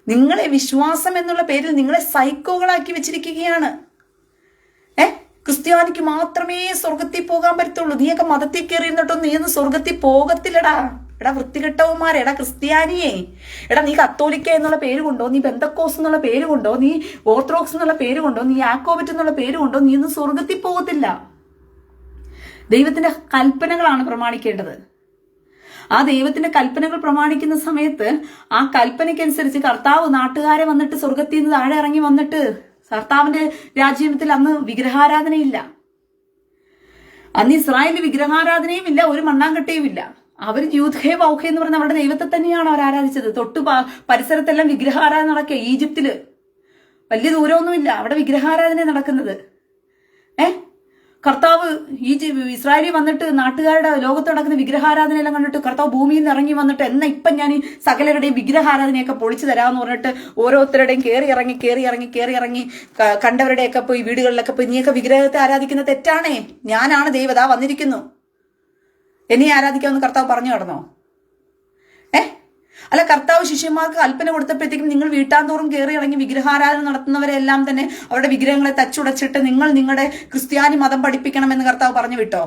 നിങ്ങളെ വിശ്വാസം എന്നുള്ള പേരിൽ നിങ്ങളെ സൈക്കോകളാക്കി വെച്ചിരിക്കുകയാണ്. ക്രിസ്ത്യാനിക്ക് മാത്രമേ സ്വർഗത്തിൽ പോകാൻ പറ്റത്തുള്ളൂ. നീയൊക്കെ മതത്തിൽ കയറിയിരുന്നിട്ടൊന്നും നീയൊന്നും സ്വർഗത്തിൽ പോകത്തില്ലടാ. എടാ വൃത്തികെട്ടവന്മാരെ, എടാ ക്രിസ്ത്യാനിയെ, എടാ നീ കത്തോലിക്ക എന്നുള്ള പേര് കൊണ്ടോ, നീ ബെന്തക്കോസ് എന്നുള്ള പേര് കൊണ്ടോ, നീ ഓർത്തഡോക്സ് എന്നുള്ള പേര് കൊണ്ടോ, നീ യാക്കോബറ്റ് എന്നുള്ള പേര് കൊണ്ടോ നീ ഒന്നും സ്വർഗത്തിൽ പോകത്തില്ല. ദൈവത്തിന്റെ കൽപ്പനകളാണ് പ്രമാണിക്കേണ്ടത്. ആ ദൈവത്തിന്റെ കൽപ്പനകൾ പ്രമാണിക്കുന്ന സമയത്ത് ആ കൽപ്പനയ്ക്കനുസരിച്ച് കർത്താവ് നാട്ടുകാരെ വന്നിട്ട് സ്വർഗത്തിൽ നിന്ന് താഴെ ഇറങ്ങി വന്നിട്ട് കർത്താവിന്റെ രാജ്യത്തിൽ അന്ന് വിഗ്രഹാരാധനയില്ല. അന്ന് ഇസ്രായേലിൽ വിഗ്രഹാരാധനയും ഇല്ല, ഒരു മണ്ണാങ്കട്ടയും ഇല്ല. അവർ യൂദ്ഹേ വൗഹേ എന്ന് പറഞ്ഞ അവരുടെ ദൈവത്തെ തന്നെയാണ് അവർ ആരാധിച്ചത്. തൊട്ട് പരിസരത്തെല്ലാം വിഗ്രഹാരാധന നടക്കുക. ഈജിപ്തില് വലിയ ദൂരമൊന്നുമില്ല, അവിടെ വിഗ്രഹാരാധന നടക്കുന്നത്. കർത്താവ് ഇസ്രായേലിൽ വന്നിട്ട് നാട്ടുകാരുടെ ലോകത്ത് നടക്കുന്ന വിഗ്രഹാരാധനയെല്ലാം കണ്ടിട്ട് കർത്താവ് ഭൂമിയിൽ നിന്ന് ഇറങ്ങി വന്നിട്ട് ഇപ്പം ഞാൻ ഈ സകലരുടെയും വിഗ്രഹാരാധനയൊക്കെ പൊളിച്ചു തരാമെന്ന് പറഞ്ഞിട്ട് ഓരോരുത്തരുടെയും കയറി ഇറങ്ങി കണ്ടവരുടെയൊക്കെ പോയി വീടുകളിലൊക്കെ പോയി നീയൊക്കെ വിഗ്രഹത്തെ ആരാധിക്കുന്ന തെറ്റാണേ, ഞാനാണ് ദൈവതാ വന്നിരിക്കുന്നു, എന്നെ ആരാധിക്കാമെന്ന് കർത്താവ് പറഞ്ഞു കടന്നോ? അല്ല, കർത്താവ് ശിഷ്യന്മാർക്ക് കൽപ്പന കൊടുത്തപ്പോഴത്തേക്കും നിങ്ങൾ വീട്ടാന്തോറും കയറി ഇറങ്ങി വിഗ്രഹാരാധന നടത്തുന്നവരെല്ലാം തന്നെ അവരുടെ വിഗ്രഹങ്ങളെ തച്ചുടച്ചിട്ട് നിങ്ങളുടെ ക്രിസ്ത്യാനി മതം പഠിപ്പിക്കണമെന്ന് കർത്താവ് പറഞ്ഞു വിട്ടോ?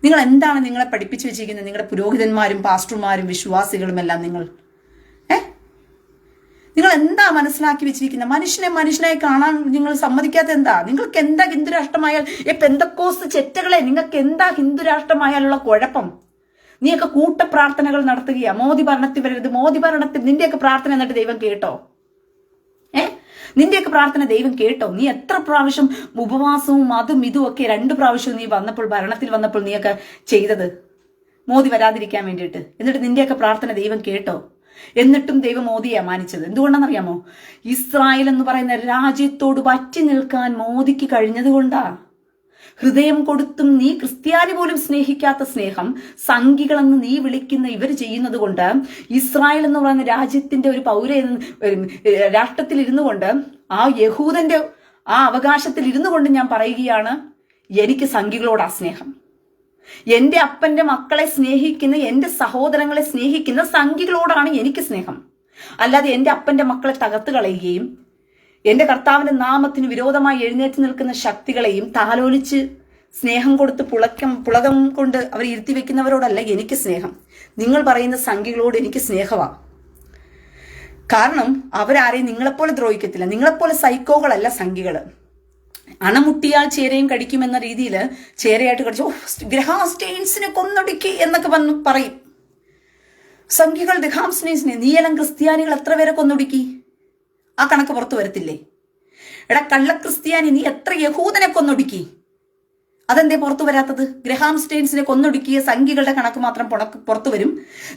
നിങ്ങൾ എന്താണ് നിങ്ങളെ പഠിപ്പിച്ചു വെച്ചിരിക്കുന്നത്? നിങ്ങളുടെ പുരോഹിതന്മാരും പാസ്റ്റർമാരും വിശ്വാസികളും എല്ലാം നിങ്ങൾ എന്താ മനസ്സിലാക്കി വെച്ചിരിക്കുന്നത്? മനുഷ്യനായി കാണാൻ നിങ്ങൾ സമ്മതിക്കാത്ത എന്താ? നിങ്ങൾക്ക് എന്താ ഹിന്ദു രാഷ്ട്രമായാൽ പെന്തക്കോസ് ചെറ്റകളെ, നിങ്ങൾക്ക് എന്താ ഹിന്ദു രാഷ്ട്രമായാലുള്ള കുഴപ്പം? നീയൊക്കെ കൂട്ട പ്രാർത്ഥനകൾ നടത്തുകയാ. മോദി ഭരണത്തിൽ വരരുത്, മോദി ഭരണത്തിൽ നിന്റെയൊക്കെ പ്രാർത്ഥന എന്നിട്ട് ദൈവം കേട്ടോ? നിന്റെയൊക്കെ പ്രാർത്ഥന ദൈവം കേട്ടോ? നീ എത്ര പ്രാവശ്യം ഉപവാസവും അതും ഇതും ഒക്കെ 2 പ്രാവശ്യവും നീ ഭരണത്തിൽ വന്നപ്പോൾ നീയൊക്കെ ചെയ്തത് മോദി വരാതിരിക്കാൻ വേണ്ടിയിട്ട്. എന്നിട്ട് നിന്റെയൊക്കെ പ്രാർത്ഥന ദൈവം കേട്ടോ? എന്നിട്ടും ദൈവം മോദിയെ മാനിച്ചത് എന്തുകൊണ്ടാണെന്നറിയാമോ? ഇസ്രായേൽ എന്ന് പറയുന്ന രാജ്യത്തോട് പറ്റി നിൽക്കാൻ മോദിക്ക് കഴിഞ്ഞത് കൊണ്ടാ. ഹൃദയം കൊടുത്തും നീ ക്രിസ്ത്യാനി പോലും സ്നേഹിക്കാത്ത സ്നേഹം സംഘികളെന്ന് നീ വിളിക്കുന്ന ഇവർ ചെയ്യുന്നത് കൊണ്ട്, ഇസ്രായേൽ എന്ന് പറയുന്ന രാജ്യത്തിന്റെ ഒരു രാഷ്ട്രത്തിൽ ഇരുന്നു കൊണ്ട്, ആ യഹൂദന്റെ ആ അവകാശത്തിൽ ഇരുന്നു കൊണ്ട് ഞാൻ പറയുകയാണ്, എനിക്ക് സംഘികളോടാ സ്നേഹം. എന്റെ അപ്പന്റെ മക്കളെ സ്നേഹിക്കുന്ന, എന്റെ സഹോദരങ്ങളെ സ്നേഹിക്കുന്ന സംഘികളോടാണ് എനിക്ക് സ്നേഹം. അല്ലാതെ എന്റെ അപ്പന്റെ മക്കളെ തകർത്ത് കളയുകയും എന്റെ കർത്താവിന്റെ നാമത്തിന് വിരോധമായി എഴുന്നേറ്റ് നിൽക്കുന്ന ശക്തികളെയും താലോലിച്ച് സ്നേഹം കൊടുത്ത് പുളകം കൊണ്ട് അവർ ഇരുത്തി വെക്കുന്നവരോടല്ല എനിക്ക് സ്നേഹം. നിങ്ങൾ പറയുന്ന സംഖ്യകളോട് എനിക്ക് സ്നേഹമാണ്. കാരണം അവരാരെയും നിങ്ങളെപ്പോലെ ദ്രോഹിക്കത്തില്ല. നിങ്ങളെപ്പോലെ സൈക്കോകളല്ല സംഖ്യകള്. അണമുട്ടിയാൽ ചേരയും കടിക്കുമെന്ന രീതിയിൽ ചേരയായിട്ട് കടിച്ചു, ഗ്രഹാംസ്റ്റെയിൻസിനെ കൊന്നൊടുക്കി എന്നൊക്കെ പറയും. സംഖ്യകൾ ഗ്രഹാംസ്റ്റെയിൻസിനെ, നീയെല്ലാം ക്രിസ്ത്യാനികൾ എത്ര പേരെ കൊന്നൊടുക്കി? ആ കണക്ക് പുറത്തു വരത്തില്ലേ? എടാ കള്ള ക്രിസ്ത്യാനി, നീ എത്ര യഹൂദനെ കൊന്നൊടുക്കി? അതെന്തേ പുറത്തു വരാത്തത്? ഗ്രഹാംസ്റ്റെയിൻസിനെ കൊന്നൊടുക്കിയ സംഖ്യകളുടെ കണക്ക് മാത്രം പുറത്തു വരും.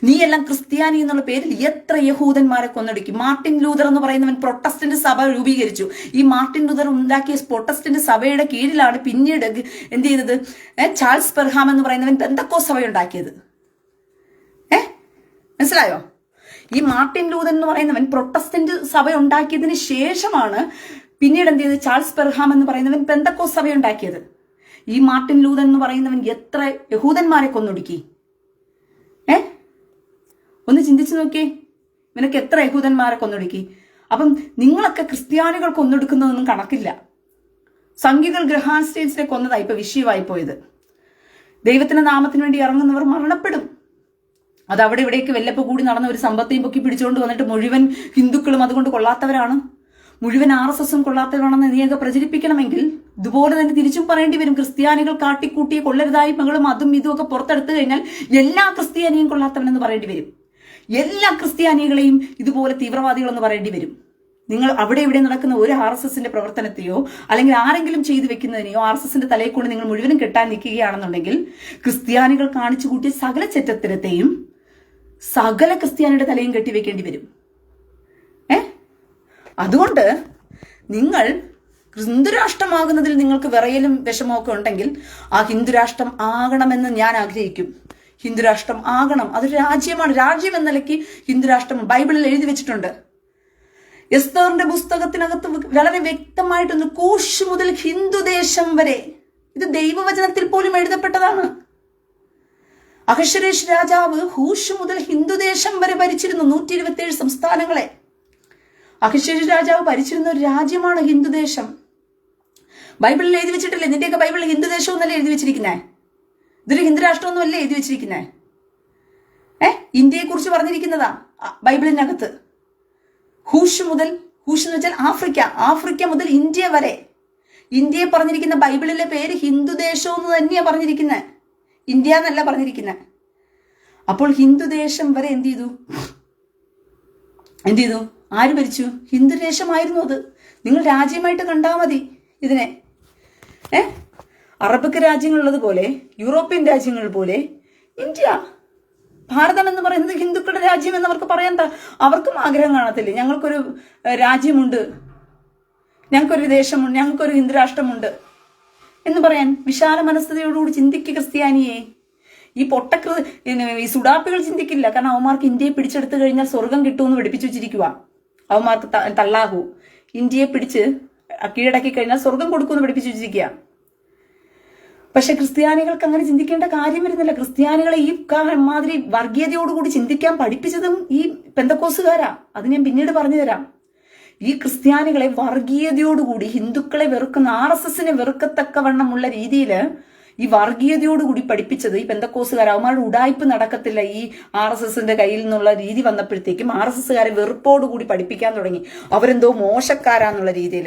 നീ എല്ലാം ക്രിസ്ത്യാനി എന്നുള്ള പേരിൽ എത്ര യഹൂദന്മാരെ കൊന്നൊടുക്കി? മാർട്ടിൻ ലൂതർ എന്ന് പറയുന്നവൻ പ്രൊട്ടസ്റ്റന്റ് സഭ രൂപീകരിച്ചു. ഈ മാർട്ടിൻ ലൂതർ ഉണ്ടാക്കിയ പ്രൊട്ടസ്റ്റന്റ് സഭയുടെ കീഴിലാണ് പിന്നീട് എന്ത് ചെയ്തത്? ചാൾസ് പെർഹാം എന്ന് പറയുന്നവൻ പെന്തക്കോസ്ത് സഭ ഉണ്ടാക്കിയത്. മനസ്സിലായോ? ഈ മാർട്ടിൻ ലൂതർ എന്ന് പറയുന്നവൻ പ്രൊട്ടസ്റ്റന്റ് സഭ ഉണ്ടാക്കിയതിന് ശേഷമാണ് പിന്നീട് എന്ത് ചെയ്ത് ചാൾസ് പെർഹാം എന്ന് പറയുന്നവൻ പെന്തക്കോസ്ത് സഭ ഉണ്ടാക്കിയത്. ഈ മാർട്ടിൻ ലൂതർ എന്ന് പറയുന്നവൻ എത്ര യഹൂദന്മാരെ കൊന്നൊടുക്കി? ഒന്ന് ചിന്തിച്ചു നോക്കിയേ, ഇവനൊക്കെ എത്ര യഹൂദന്മാരെ കൊന്നൊടുക്കി? അപ്പം നിങ്ങളൊക്കെ ക്രിസ്ത്യാനികൾ കൊന്നൊടുക്കുന്നതൊന്നും കണക്കില്ല. സംഖ്യകൾ ഗ്രഹാംസ്റ്റെയിൻസിനെ കൊന്നതായി ഇപ്പൊ വിഷയമായി പോയത്. ദൈവത്തിന്റെ നാമത്തിന് വേണ്ടി ഇറങ്ങുന്നവർ മരണപ്പെടും. അത് അവിടെ ഇവിടേക്ക് വെല്ലപ്പ് കൂടി നടന്ന ഒരു സമ്പത്തെയും പൊക്കി പിടിച്ചുകൊണ്ട് വന്നിട്ട് മുഴുവൻ ഹിന്ദുക്കളും അതുകൊണ്ട് കൊള്ളാത്തവരാണ്, മുഴുവൻ RSSും കൊള്ളാത്തവരാണെന്ന് നീയൊക്കെ പ്രചരിപ്പിക്കണമെങ്കിൽ ഇതുപോലെ തന്നെ തിരിച്ചും പറയേണ്ടി വരും. ക്രിസ്ത്യാനികൾ കാട്ടിക്കൂട്ടിയ കൊള്ളരുതായ്മകളും അതും ഇതും ഒക്കെ പുറത്തെടുത്തു കഴിഞ്ഞാൽ എല്ലാ ക്രിസ്ത്യാനിയും കൊള്ളാത്തവനെന്ന് പറയേണ്ടി വരും. എല്ലാ ക്രിസ്ത്യാനികളെയും ഇതുപോലെ തീവ്രവാദികളെന്ന് പറയേണ്ടി വരും. നിങ്ങൾ അവിടെ ഇവിടെ നടക്കുന്ന ഒരു RSSന്റെ പ്രവർത്തനത്തെയോ അല്ലെങ്കിൽ ആരെങ്കിലും ചെയ്തു വെക്കുന്നതിനെയോ RSSന്റെ തലയിൽ കൊണ്ട് നിങ്ങൾ മുഴുവനും കെട്ടാൻ നിൽക്കുകയാണെന്നുണ്ടെങ്കിൽ ക്രിസ്ത്യാനികൾ കാണിച്ചു കൂട്ടിയ സകല ചെറ്റത്തരത്തെയും സകല ക്രിസ്ത്യാനിയുടെ തലയും കെട്ടിവെക്കേണ്ടി വരും. അതുകൊണ്ട് നിങ്ങൾ ഹിന്ദുരാഷ്ട്രമാകുന്നതിൽ നിങ്ങൾക്ക് വിറയലും വിഷമമൊക്കെ ഉണ്ടെങ്കിൽ ആ ഹിന്ദുരാഷ്ട്രം ആകണമെന്ന് ഞാൻ ആഗ്രഹിക്കും. ഹിന്ദുരാഷ്ട്രം ആകണം. അതൊരു രാജ്യമാണ്. രാജ്യം എന്ന നിലയ്ക്ക് ഹിന്ദുരാഷ്ട്രം ബൈബിളിൽ എഴുതി വെച്ചിട്ടുണ്ട്. എസ്തറിന്റെ പുസ്തകത്തിനകത്ത് വളരെ വ്യക്തമായിട്ടൊന്ന് കൂഷ് മുതൽ ഹിന്ദുദേശം വരെ, ഇത് ദൈവവചനത്തിൽ പോലും എഴുതപ്പെട്ടതാണ്. അഹശ്വേരോഷ് രാജാവ് ഹൂഷ് മുതൽ ഹിന്ദുദേശം വരെ ഭരിച്ചിരുന്നു. 127 സംസ്ഥാനങ്ങളെ അഹശ്വേരോഷ് രാജാവ് ഭരിച്ചിരുന്ന ഒരു രാജ്യമാണ് ഹിന്ദുദേശം. ബൈബിളിൽ എഴുതി വെച്ചിട്ടില്ലേ? നിന്റെയൊക്കെ ബൈബിളിൽ ഹിന്ദുദേശം എന്നല്ലേ എഴുതി വെച്ചിരിക്കുന്നേ? ഇതൊരു ഹിന്ദുരാഷ്ട്രമൊന്നും അല്ലേ എഴുതി വെച്ചിരിക്കുന്നേ? ഇന്ത്യയെ കുറിച്ച് പറഞ്ഞിരിക്കുന്നതാ ബൈബിളിനകത്ത്. ഹൂഷ് മുതൽ, ഹൂഷ് എന്ന് വെച്ചാൽ ആഫ്രിക്ക മുതൽ ഇന്ത്യ വരെ. ഇന്ത്യയെ പറഞ്ഞിരിക്കുന്ന ബൈബിളിലെ പേര് ഹിന്ദുദേശം എന്ന് തന്നെയാ പറഞ്ഞിരിക്കുന്നത്, ഇന്ത്യ എന്നല്ല പറഞ്ഞിരിക്കുന്നത്. അപ്പോൾ ഹിന്ദുദേശം വരെ എന്ത് ചെയ്തു? ആര് ഭരിച്ചു? ഹിന്ദുദേശമായിരുന്നു അത്. നിങ്ങൾ രാജ്യമായിട്ട് കണ്ടാൽ മതി ഇതിനെ. അറബിക് രാജ്യങ്ങളുള്ളതുപോലെ, യൂറോപ്യൻ രാജ്യങ്ങൾ പോലെ ഇന്ത്യ, ഭാരതം എന്ന് പറയുന്നത് ഹിന്ദുക്കളുടെ രാജ്യം എന്നവർക്ക് പറയാൻ അവർക്കും ആഗ്രഹം കാണത്തില്ലേ? ഞങ്ങൾക്കൊരു രാജ്യമുണ്ട്, ഞങ്ങൾക്കൊരു ദേശമുണ്ട്, ഞങ്ങൾക്കൊരു ഹിന്ദുരാഷ്ട്രമുണ്ട് എന്ന് പറയാൻ വിശാല മനസ്ഥതയോടുകൂടി ചിന്തിക്കുക ക്രിസ്ത്യാനിയെ. ഈ സുഡാപ്പികൾ ചിന്തിക്കില്ല. കാരണം അവന്മാർക്ക് ഇന്ത്യയെ പിടിച്ചെടുത്തു കഴിഞ്ഞാൽ സ്വർഗം കിട്ടുമെന്ന് പഠിപ്പിച്ചു വെച്ചിരിക്കുക. അവന്മാർക്ക് തള്ളാഹു ഇന്ത്യയെ പിടിച്ച് കീഴടക്കി കഴിഞ്ഞാൽ സ്വർഗം കൊടുക്കുമെന്ന് പഠിപ്പിച്ചു വെച്ചിരിക്കുക. പക്ഷെ ക്രിസ്ത്യാനികൾക്ക് അങ്ങനെ ചിന്തിക്കേണ്ട കാര്യം വരുന്നില്ല. ക്രിസ്ത്യാനികളെ ഈ മാതിരി വർഗീയതയോടുകൂടി ചിന്തിക്കാൻ പഠിപ്പിച്ചതും ഈ പെന്തക്കോസുകാരാ. അത് ഞാൻ പിന്നീട് പറഞ്ഞു തരാം. ഈ ക്രിസ്ത്യാനികളെ വർഗീയതയോടുകൂടി ഹിന്ദുക്കളെ വെറുക്കുന്ന RSSനെ വെറുക്കത്തക്കവണ്ണമുള്ള രീതിയിൽ ഈ വർഗീയതയോടുകൂടി പഠിപ്പിച്ചത് ഈ പെന്തക്കോസുകാർ. അവന്മാരുടെ ഉടായ്പ് നടക്കത്തില്ല. ഈ RSSന്റെ കയ്യിൽ നിന്നുള്ള രീതി വന്നപ്പോഴത്തേക്കും RSSകാരെ വെറുപ്പോടുകൂടി പഠിപ്പിക്കാൻ തുടങ്ങി. അവരെന്തോ മോശക്കാരാന്നുള്ള രീതിയിൽ.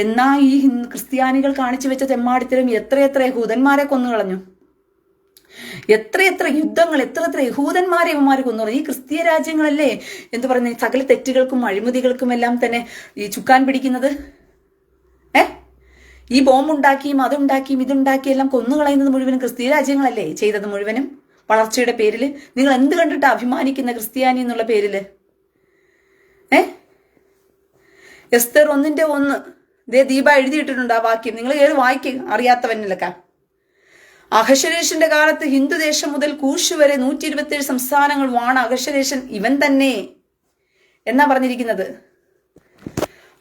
എന്നാ ഈ ക്രിസ്ത്യാനികൾ കാണിച്ചു വെച്ച തെമ്മാടിത്തരം എത്രയെത്ര യഹൂദന്മാരെ കൊന്നുകളഞ്ഞു, എത്രയെത്ര യുദ്ധങ്ങൾ, എത്ര യഹൂദന്മാരെ ഇവന്മാരെ കൊന്നുകളഞ്ഞു. ഈ ക്രിസ്തീയ രാജ്യങ്ങളല്ലേ എന്ത് പറയുന്നത്, സകല തെറ്റുകൾക്കും അഴിമതികൾക്കും എല്ലാം തന്നെ ഈ ചുക്കാൻ പിടിക്കുന്നത്. ഈ ബോംബുണ്ടാക്കിയും അതുണ്ടാക്കിയും ഇതുണ്ടാക്കിയും എല്ലാം കൊന്നുകളയുന്നത് മുഴുവനും ക്രിസ്തീയ രാജ്യങ്ങളല്ലേ ചെയ്തത് മുഴുവനും വളർച്ചയുടെ പേരിൽ. നിങ്ങൾ എന്ത് കണ്ടിട്ടാ അഭിമാനിക്കുന്ന ക്രിസ്ത്യാനി എന്നുള്ള പേരില്? എസ്തർ 1:1 ദീപ എഴുതിയിട്ടിട്ടുണ്ട് ആ വാക്യം. നിങ്ങൾ ഏത് വായിക്കും അറിയാത്തവനിലൊക്കെ. അഹശ്വേരോഷിന്റെ കാലത്ത് ഹിന്ദുദേശം മുതൽ കൂഷ് വരെ 127 സംസ്ഥാനങ്ങൾ വാണ അഹശ്വേരോഷൻ ഇവൻ തന്നെ എന്നാ പറഞ്ഞിരിക്കുന്നത്.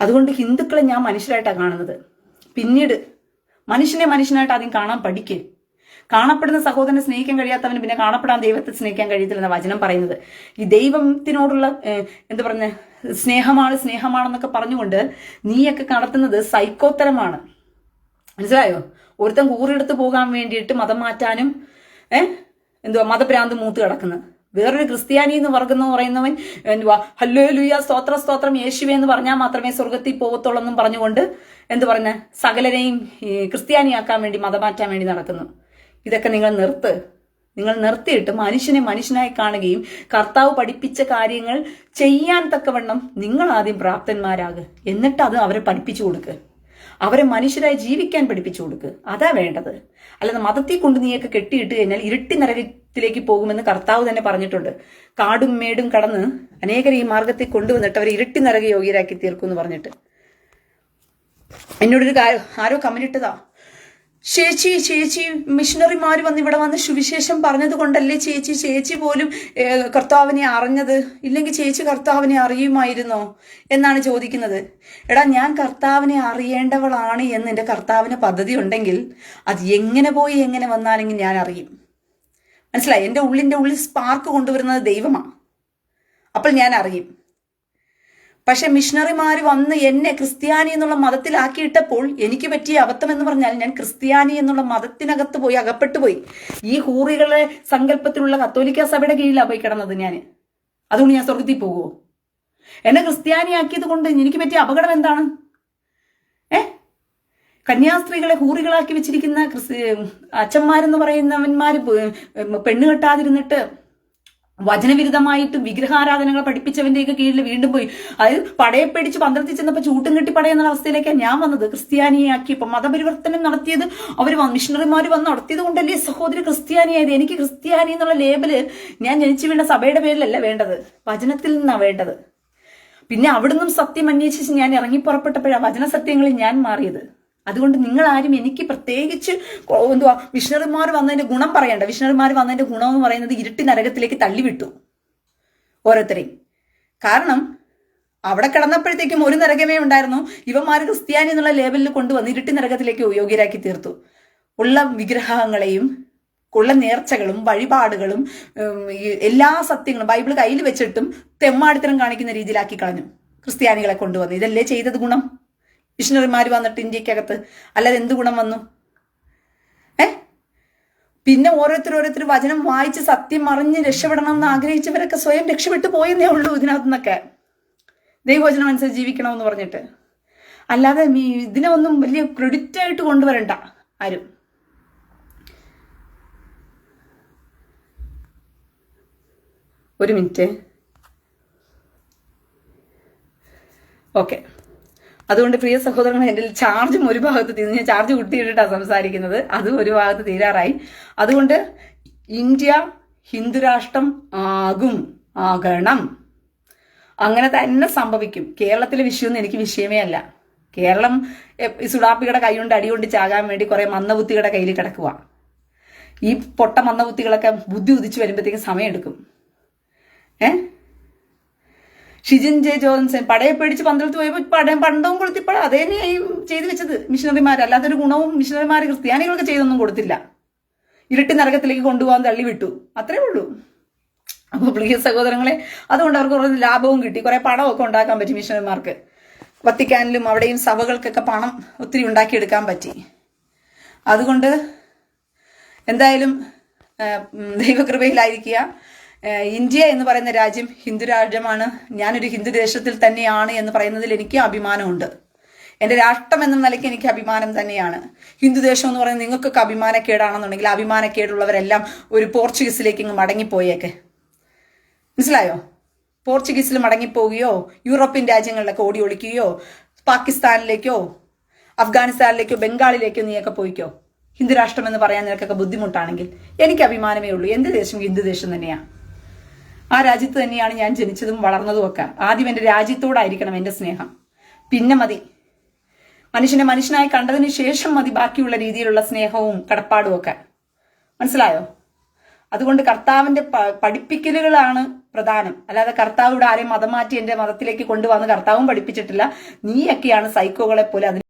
അതുകൊണ്ട് ഹിന്ദുക്കളെ ഞാൻ മനുഷ്യരായിട്ടാണ് കാണുന്നത്. പിന്നീട് മനുഷ്യനെ മനുഷ്യനായിട്ട് ആദ്യം കാണാൻ പഠിക്ക്. കാണപ്പെടുന്ന സഹോദരനെ സ്നേഹിക്കാൻ കഴിയാത്തവന് പിന്നെ കാണപ്പെടാൻ ദൈവത്തെ സ്നേഹിക്കാൻ കഴിയത്തില്ലെന്ന വചനം പറയുന്നത്. ഈ ദൈവത്തിനോടുള്ള എന്താ പറഞ്ഞ സ്നേഹമാണെന്നൊക്കെ പറഞ്ഞുകൊണ്ട് നീയൊക്കെ നടത്തുന്നത് സൈക്കോത്തരമാണ്. മനസ്സിലായോ? ഒരുത്തൻ കൂറിയെടുത്ത് പോകാൻ വേണ്ടിയിട്ട് മതം മാറ്റാനും മതഭ്രാന്ത് മൂത്ത് കിടക്കുന്നത്. വേറൊരു ക്രിസ്ത്യാനി എന്ന് പറയുന്നവൻ ഹല്ലേലൂയ സ്തോത്ര സ്തോത്രം യേശുവേ എന്ന് പറഞ്ഞാൽ മാത്രമേ സ്വർഗത്തിൽ പോകത്തുള്ളൂ എന്നും പറഞ്ഞുകൊണ്ട് സകലരെയും ക്രിസ്ത്യാനിയാക്കാൻ വേണ്ടി മതം മാറ്റാൻ വേണ്ടി നടക്കുന്നു. ഇതൊക്കെ നിങ്ങൾ നിർത്തിയിട്ട് മനുഷ്യനെ മനുഷ്യനായി കാണുകയും കർത്താവ് പഠിപ്പിച്ച കാര്യങ്ങൾ ചെയ്യാൻ തക്കവണ്ണം നിങ്ങൾ ആദ്യം പ്രാപ്തന്മാരാകുക. എന്നിട്ട് അത് അവരെ പഠിപ്പിച്ചു കൊടുക്കുക, അവരെ മനുഷ്യരായി ജീവിക്കാൻ പഠിപ്പിച്ചു കൊടുക്കുക. അതാ വേണ്ടത്. അല്ലാതെ മതത്തെ കൊണ്ട് നീയൊക്കെ കെട്ടിയിട്ട് കഴിഞ്ഞാൽ ഇരുട്ടി നരകത്തിലേക്ക് പോകുമെന്ന് കർത്താവ് തന്നെ പറഞ്ഞിട്ടുണ്ട്. കാടും മേടും കടന്ന് അനേകരെ ഈ മാർഗത്തിൽ കൊണ്ടുവന്നിട്ട് അവരെ ഇരുട്ടി നരക യോഗ്യരാക്കി തീർക്കും എന്ന് പറഞ്ഞിട്ട് എന്നോടൊരു ആരോ കമന്റ് ഇട്ടതാ, ചേച്ചി മിഷണറിമാർ ഇവിടെ വന്ന് സുവിശേഷം പറഞ്ഞത് കൊണ്ടല്ലേ ചേച്ചി പോലും കർത്താവിനെ അറിഞ്ഞത്, ഇല്ലെങ്കിൽ ചേച്ചി കർത്താവിനെ അറിയുമായിരുന്നോ എന്നാണ് ചോദിക്കുന്നത്. എടാ, ഞാൻ കർത്താവിനെ അറിയേണ്ടവളാണ് എന്ന് എൻ്റെ കർത്താവിന് പദ്ധതി ഉണ്ടെങ്കിൽ അത് എങ്ങനെ പോയി എങ്ങനെ വന്നാലെങ്കിൽ ഞാൻ അറിയും. മനസ്സിലായി? എൻ്റെ ഉള്ളിൽ സ്പാർക്ക് കൊണ്ടുവരുന്നത് ദൈവമാണ്. അപ്പോൾ ഞാൻ അറിയും. പക്ഷെ മിഷണറിമാർ വന്ന് എന്നെ ക്രിസ്ത്യാനി എന്നുള്ള മതത്തിലാക്കിയിട്ടപ്പോൾ എനിക്ക് പറ്റിയ അബദ്ധം എന്ന് പറഞ്ഞാൽ ഞാൻ ക്രിസ്ത്യാനി എന്നുള്ള മതത്തിനകത്ത് പോയി അകപ്പെട്ടു പോയി. ഈ ഹൂറികളെ സങ്കല്പത്തിലുള്ള കത്തോലിക്ക സഭയുടെ കീഴിലാണ് പോയി കിടന്നത് ഞാൻ. അതുകൊണ്ട് ഞാൻ സ്വർഗത്തിൽ പോകുമോ? എന്നെ ക്രിസ്ത്യാനിയാക്കിയത് കൊണ്ട് എനിക്ക് പറ്റിയ അപകടം എന്താണ്? കന്യാസ്ത്രീകളെ ഹൂറികളാക്കി വെച്ചിരിക്കുന്ന അച്ഛന്മാരെന്ന് പറയുന്നവന്മാര് പെണ്ണ് കെട്ടാതിരുന്നിട്ട് വചനവിരുദ്ധമായിട്ട് വിഗ്രഹാരാധനകൾ പഠിപ്പിച്ചവന്റെയൊക്കെ കീഴിൽ വീണ്ടും പോയി. അതായത് പടയെപ്പടിച്ച് പന്ത്രത്തിൽ ചെന്നപ്പോൾ ചൂട്ടും കെട്ടി പടയെന്നുള്ള അവസ്ഥയിലേക്കാണ് ഞാൻ വന്നത്. ക്രിസ്ത്യാനിയാക്കിയപ്പോൾ മതപരിവർത്തനം നടത്തിയത് മിഷണറിമാർ വന്ന് നടത്തിയത് കൊണ്ടല്ലേ സഹോദരി ക്രിസ്ത്യാനിയായത്. എനിക്ക് ക്രിസ്ത്യാനി എന്നുള്ള ലേബല് ഞാൻ ജനിച്ചു വീണ സഭയുടെ പേരിലല്ല വേണ്ടത്, വചനത്തിൽ നിന്നാണ് വേണ്ടത്. പിന്നെ അവിടുന്ന് സത്യം അന്വേഷിച്ച് ഞാൻ ഇറങ്ങി പുറപ്പെട്ടപ്പോഴാണ് വചന സത്യങ്ങളിൽ ഞാൻ മാറിയത്. അതുകൊണ്ട് നിങ്ങൾ ആരും എനിക്ക് പ്രത്യേകിച്ച് മിഷണറിമാർ വന്നതിന്റെ ഗുണം പറയണ്ട. മിഷണറിമാർ വന്നതിന്റെ ഗുണം എന്ന് പറയുന്നത് ഇരുട്ടി നരകത്തിലേക്ക് തള്ളിവിട്ടു ഓരോരുത്തരെയും. കാരണം അവിടെ കിടന്നപ്പോഴത്തേക്കും ഒരു നരകമേ ഉണ്ടായിരുന്നു. ഇവന്മാർ ക്രിസ്ത്യാനി എന്നുള്ള ലേബലിൽ കൊണ്ടുവന്ന് ഇരുട്ടി നരകത്തിലേക്ക് യോഗ്യരാക്കി തീർത്തു. ഉള്ള വിഗ്രഹങ്ങളെയും ഉള്ള നേർച്ചകളും വഴിപാടുകളും എല്ലാ സത്യങ്ങളും ബൈബിൾ കയ്യിൽ വെച്ചിട്ടും തെമ്മാടിത്തരം കാണിക്കുന്ന രീതിയിലാക്കി കളഞ്ഞു ക്രിസ്ത്യാനികളെ കൊണ്ടുവന്ന്. ഇതല്ലേ ചെയ്തത് ഗുണം? മിഷണറിമാർ വന്നിട്ട് ഇന്ത്യക്കകത്ത്. അല്ലാതെ എന്ത് ഗുണം വന്നു? പിന്നെ ഓരോരുത്തർ വചനം വായിച്ച് സത്യം അറിഞ്ഞ് രക്ഷപ്പെടണം എന്ന് ആഗ്രഹിച്ചവരൊക്കെ സ്വയം രക്ഷപ്പെട്ടു പോയെന്നേ ഉള്ളൂ ഇതിനകത്ത് നിന്നൊക്കെ. ദൈവവചനം അനുസരിച്ച് ജീവിക്കണമെന്ന് പറഞ്ഞിട്ട്. അല്ലാതെ ഇതിനെ ഒന്നും വലിയ ക്രെഡിറ്റ് ആയിട്ട് കൊണ്ടുവരണ്ട ആരും. ഒരു മിനിറ്റ്. ഓക്കെ. അതുകൊണ്ട് പ്രിയ സഹോദരങ്ങൾ, എൻ്റെ ചാർജും ഒരു ഭാഗത്ത് തീർന്നു. ഞാൻ ചാർജ് കുത്തിയിട്ടിട്ടാണ് സംസാരിക്കുന്നത്. അതും ഒരു ഭാഗത്ത് തീരാറായി. അതുകൊണ്ട് ഇന്ത്യ ഹിന്ദുരാഷ്ട്രം ആകണം. അങ്ങനെ തന്നെ സംഭവിക്കും. കേരളത്തിലെ വിഷയമൊന്നും എനിക്ക് വിഷയമേ അല്ല. കേരളം സുഡാപ്പികളുടെ കൈകൊണ്ട് അടികൊണ്ട് ചാകാൻ വേണ്ടി കുറെ മന്ദബുദ്ധികളുടെ കയ്യിൽ കിടക്കുക. ഈ പൊട്ട മന്ദബുദ്ധികളൊക്കെ ബുദ്ധി ഉദിച്ചു വരുമ്പോഴത്തേക്കും സമയമെടുക്കും. ഷിജിൻ ജെ ജോൺസൺ പടയെ പേടിച്ച് പന്തളത്ത് പോയപ്പോൾ പണ്ടവും കൊളുത്തിപ്പോൾ അതേ ചെയ്തു വെച്ചത് മിഷണറിമാർ. അല്ലാതെ ഒരു ഗുണവും മിഷണറിമാർ ക്രിസ്ത്യാനികൾക്ക് ചെയ്തൊന്നും കൊടുത്തില്ല. ഇരുട്ടി നരകത്തിലേക്ക് കൊണ്ടുപോകാൻ തള്ളിവിട്ടു. അത്രേ ഉള്ളൂ. അപ്പോൾ പ്രിയ സഹോദരങ്ങളെ, അതുകൊണ്ട് അവർക്ക് കുറേ ലാഭവും കിട്ടി, കുറെ പണമൊക്കെ ഉണ്ടാക്കാൻ പറ്റി മിഷണറിമാർക്ക്. വത്തിക്കാനിലും അവിടെയും സഭകൾക്കൊക്കെ പണം ഒത്തിരി ഉണ്ടാക്കിയെടുക്കാൻ പറ്റി. അതുകൊണ്ട് എന്തായാലും ദൈവകൃപയിലായിരിക്കുക. ഇന്ത്യ എന്ന് പറയുന്ന രാജ്യം ഹിന്ദു രാജ്യമാണ്. ഞാനൊരു ഹിന്ദു ദേശത്തിൽ തന്നെയാണ് എന്ന് പറയുന്നതിൽ എനിക്ക് അഭിമാനമുണ്ട്. എൻ്റെ രാഷ്ട്രം എന്ന നിലയ്ക്ക് എനിക്ക് അഭിമാനം തന്നെയാണ്. ഹിന്ദു ദേശം എന്ന് പറയുന്നത് നിങ്ങൾക്കൊക്കെ അഭിമാനക്കേടാണെന്നുണ്ടെങ്കിൽ അഭിമാനക്കേടുള്ളവരെല്ലാം ഒരു പോർച്ചുഗീസിലേക്ക് ഇങ്ങ് മടങ്ങിപ്പോയേക്കെ. മനസ്സിലായോ? പോർച്ചുഗീസിൽ മടങ്ങിപ്പോവുകയോ യൂറോപ്യൻ രാജ്യങ്ങളിലൊക്കെ ഓടി ഒളിക്കുകയോ പാകിസ്ഥാനിലേക്കോ അഫ്ഗാനിസ്ഥാനിലേക്കോ ബംഗാളിലേക്കോ നീയൊക്കെ പോയിക്കോ. ഹിന്ദു രാഷ്ട്രം എന്ന് പറയാൻ നിനക്കൊക്കെ ബുദ്ധിമുട്ടാണെങ്കിൽ എനിക്ക് അഭിമാനമേ ഉള്ളൂ. എൻ്റെ ദേശം ഹിന്ദു ദേശം തന്നെയാണ്. ആ രാജ്യത്ത് തന്നെയാണ് ഞാൻ ജനിച്ചതും വളർന്നതും ഒക്കെ. ആദ്യം എൻ്റെ രാജ്യത്തോടായിരിക്കണം എൻ്റെ സ്നേഹം, പിന്നെ മതി. മനുഷ്യനെ മനുഷ്യനായി കണ്ടതിന് ശേഷം മതി ബാക്കിയുള്ള രീതിയിലുള്ള സ്നേഹവും കടപ്പാടും ഒക്കെ. മനസ്സിലായോ? അതുകൊണ്ട് കർത്താവിന്റെ പഠിപ്പിക്കലുകളാണ് പ്രധാനം. അല്ലാതെ കർത്താവ് ഇവിടെ ആരെയും മതം മാറ്റി എൻ്റെ മതത്തിലേക്ക് കൊണ്ടുവന്ന് കർത്താവും പഠിപ്പിച്ചിട്ടില്ല. നീയൊക്കെയാണ് സൈക്കോകളെ പോലെ അതിന്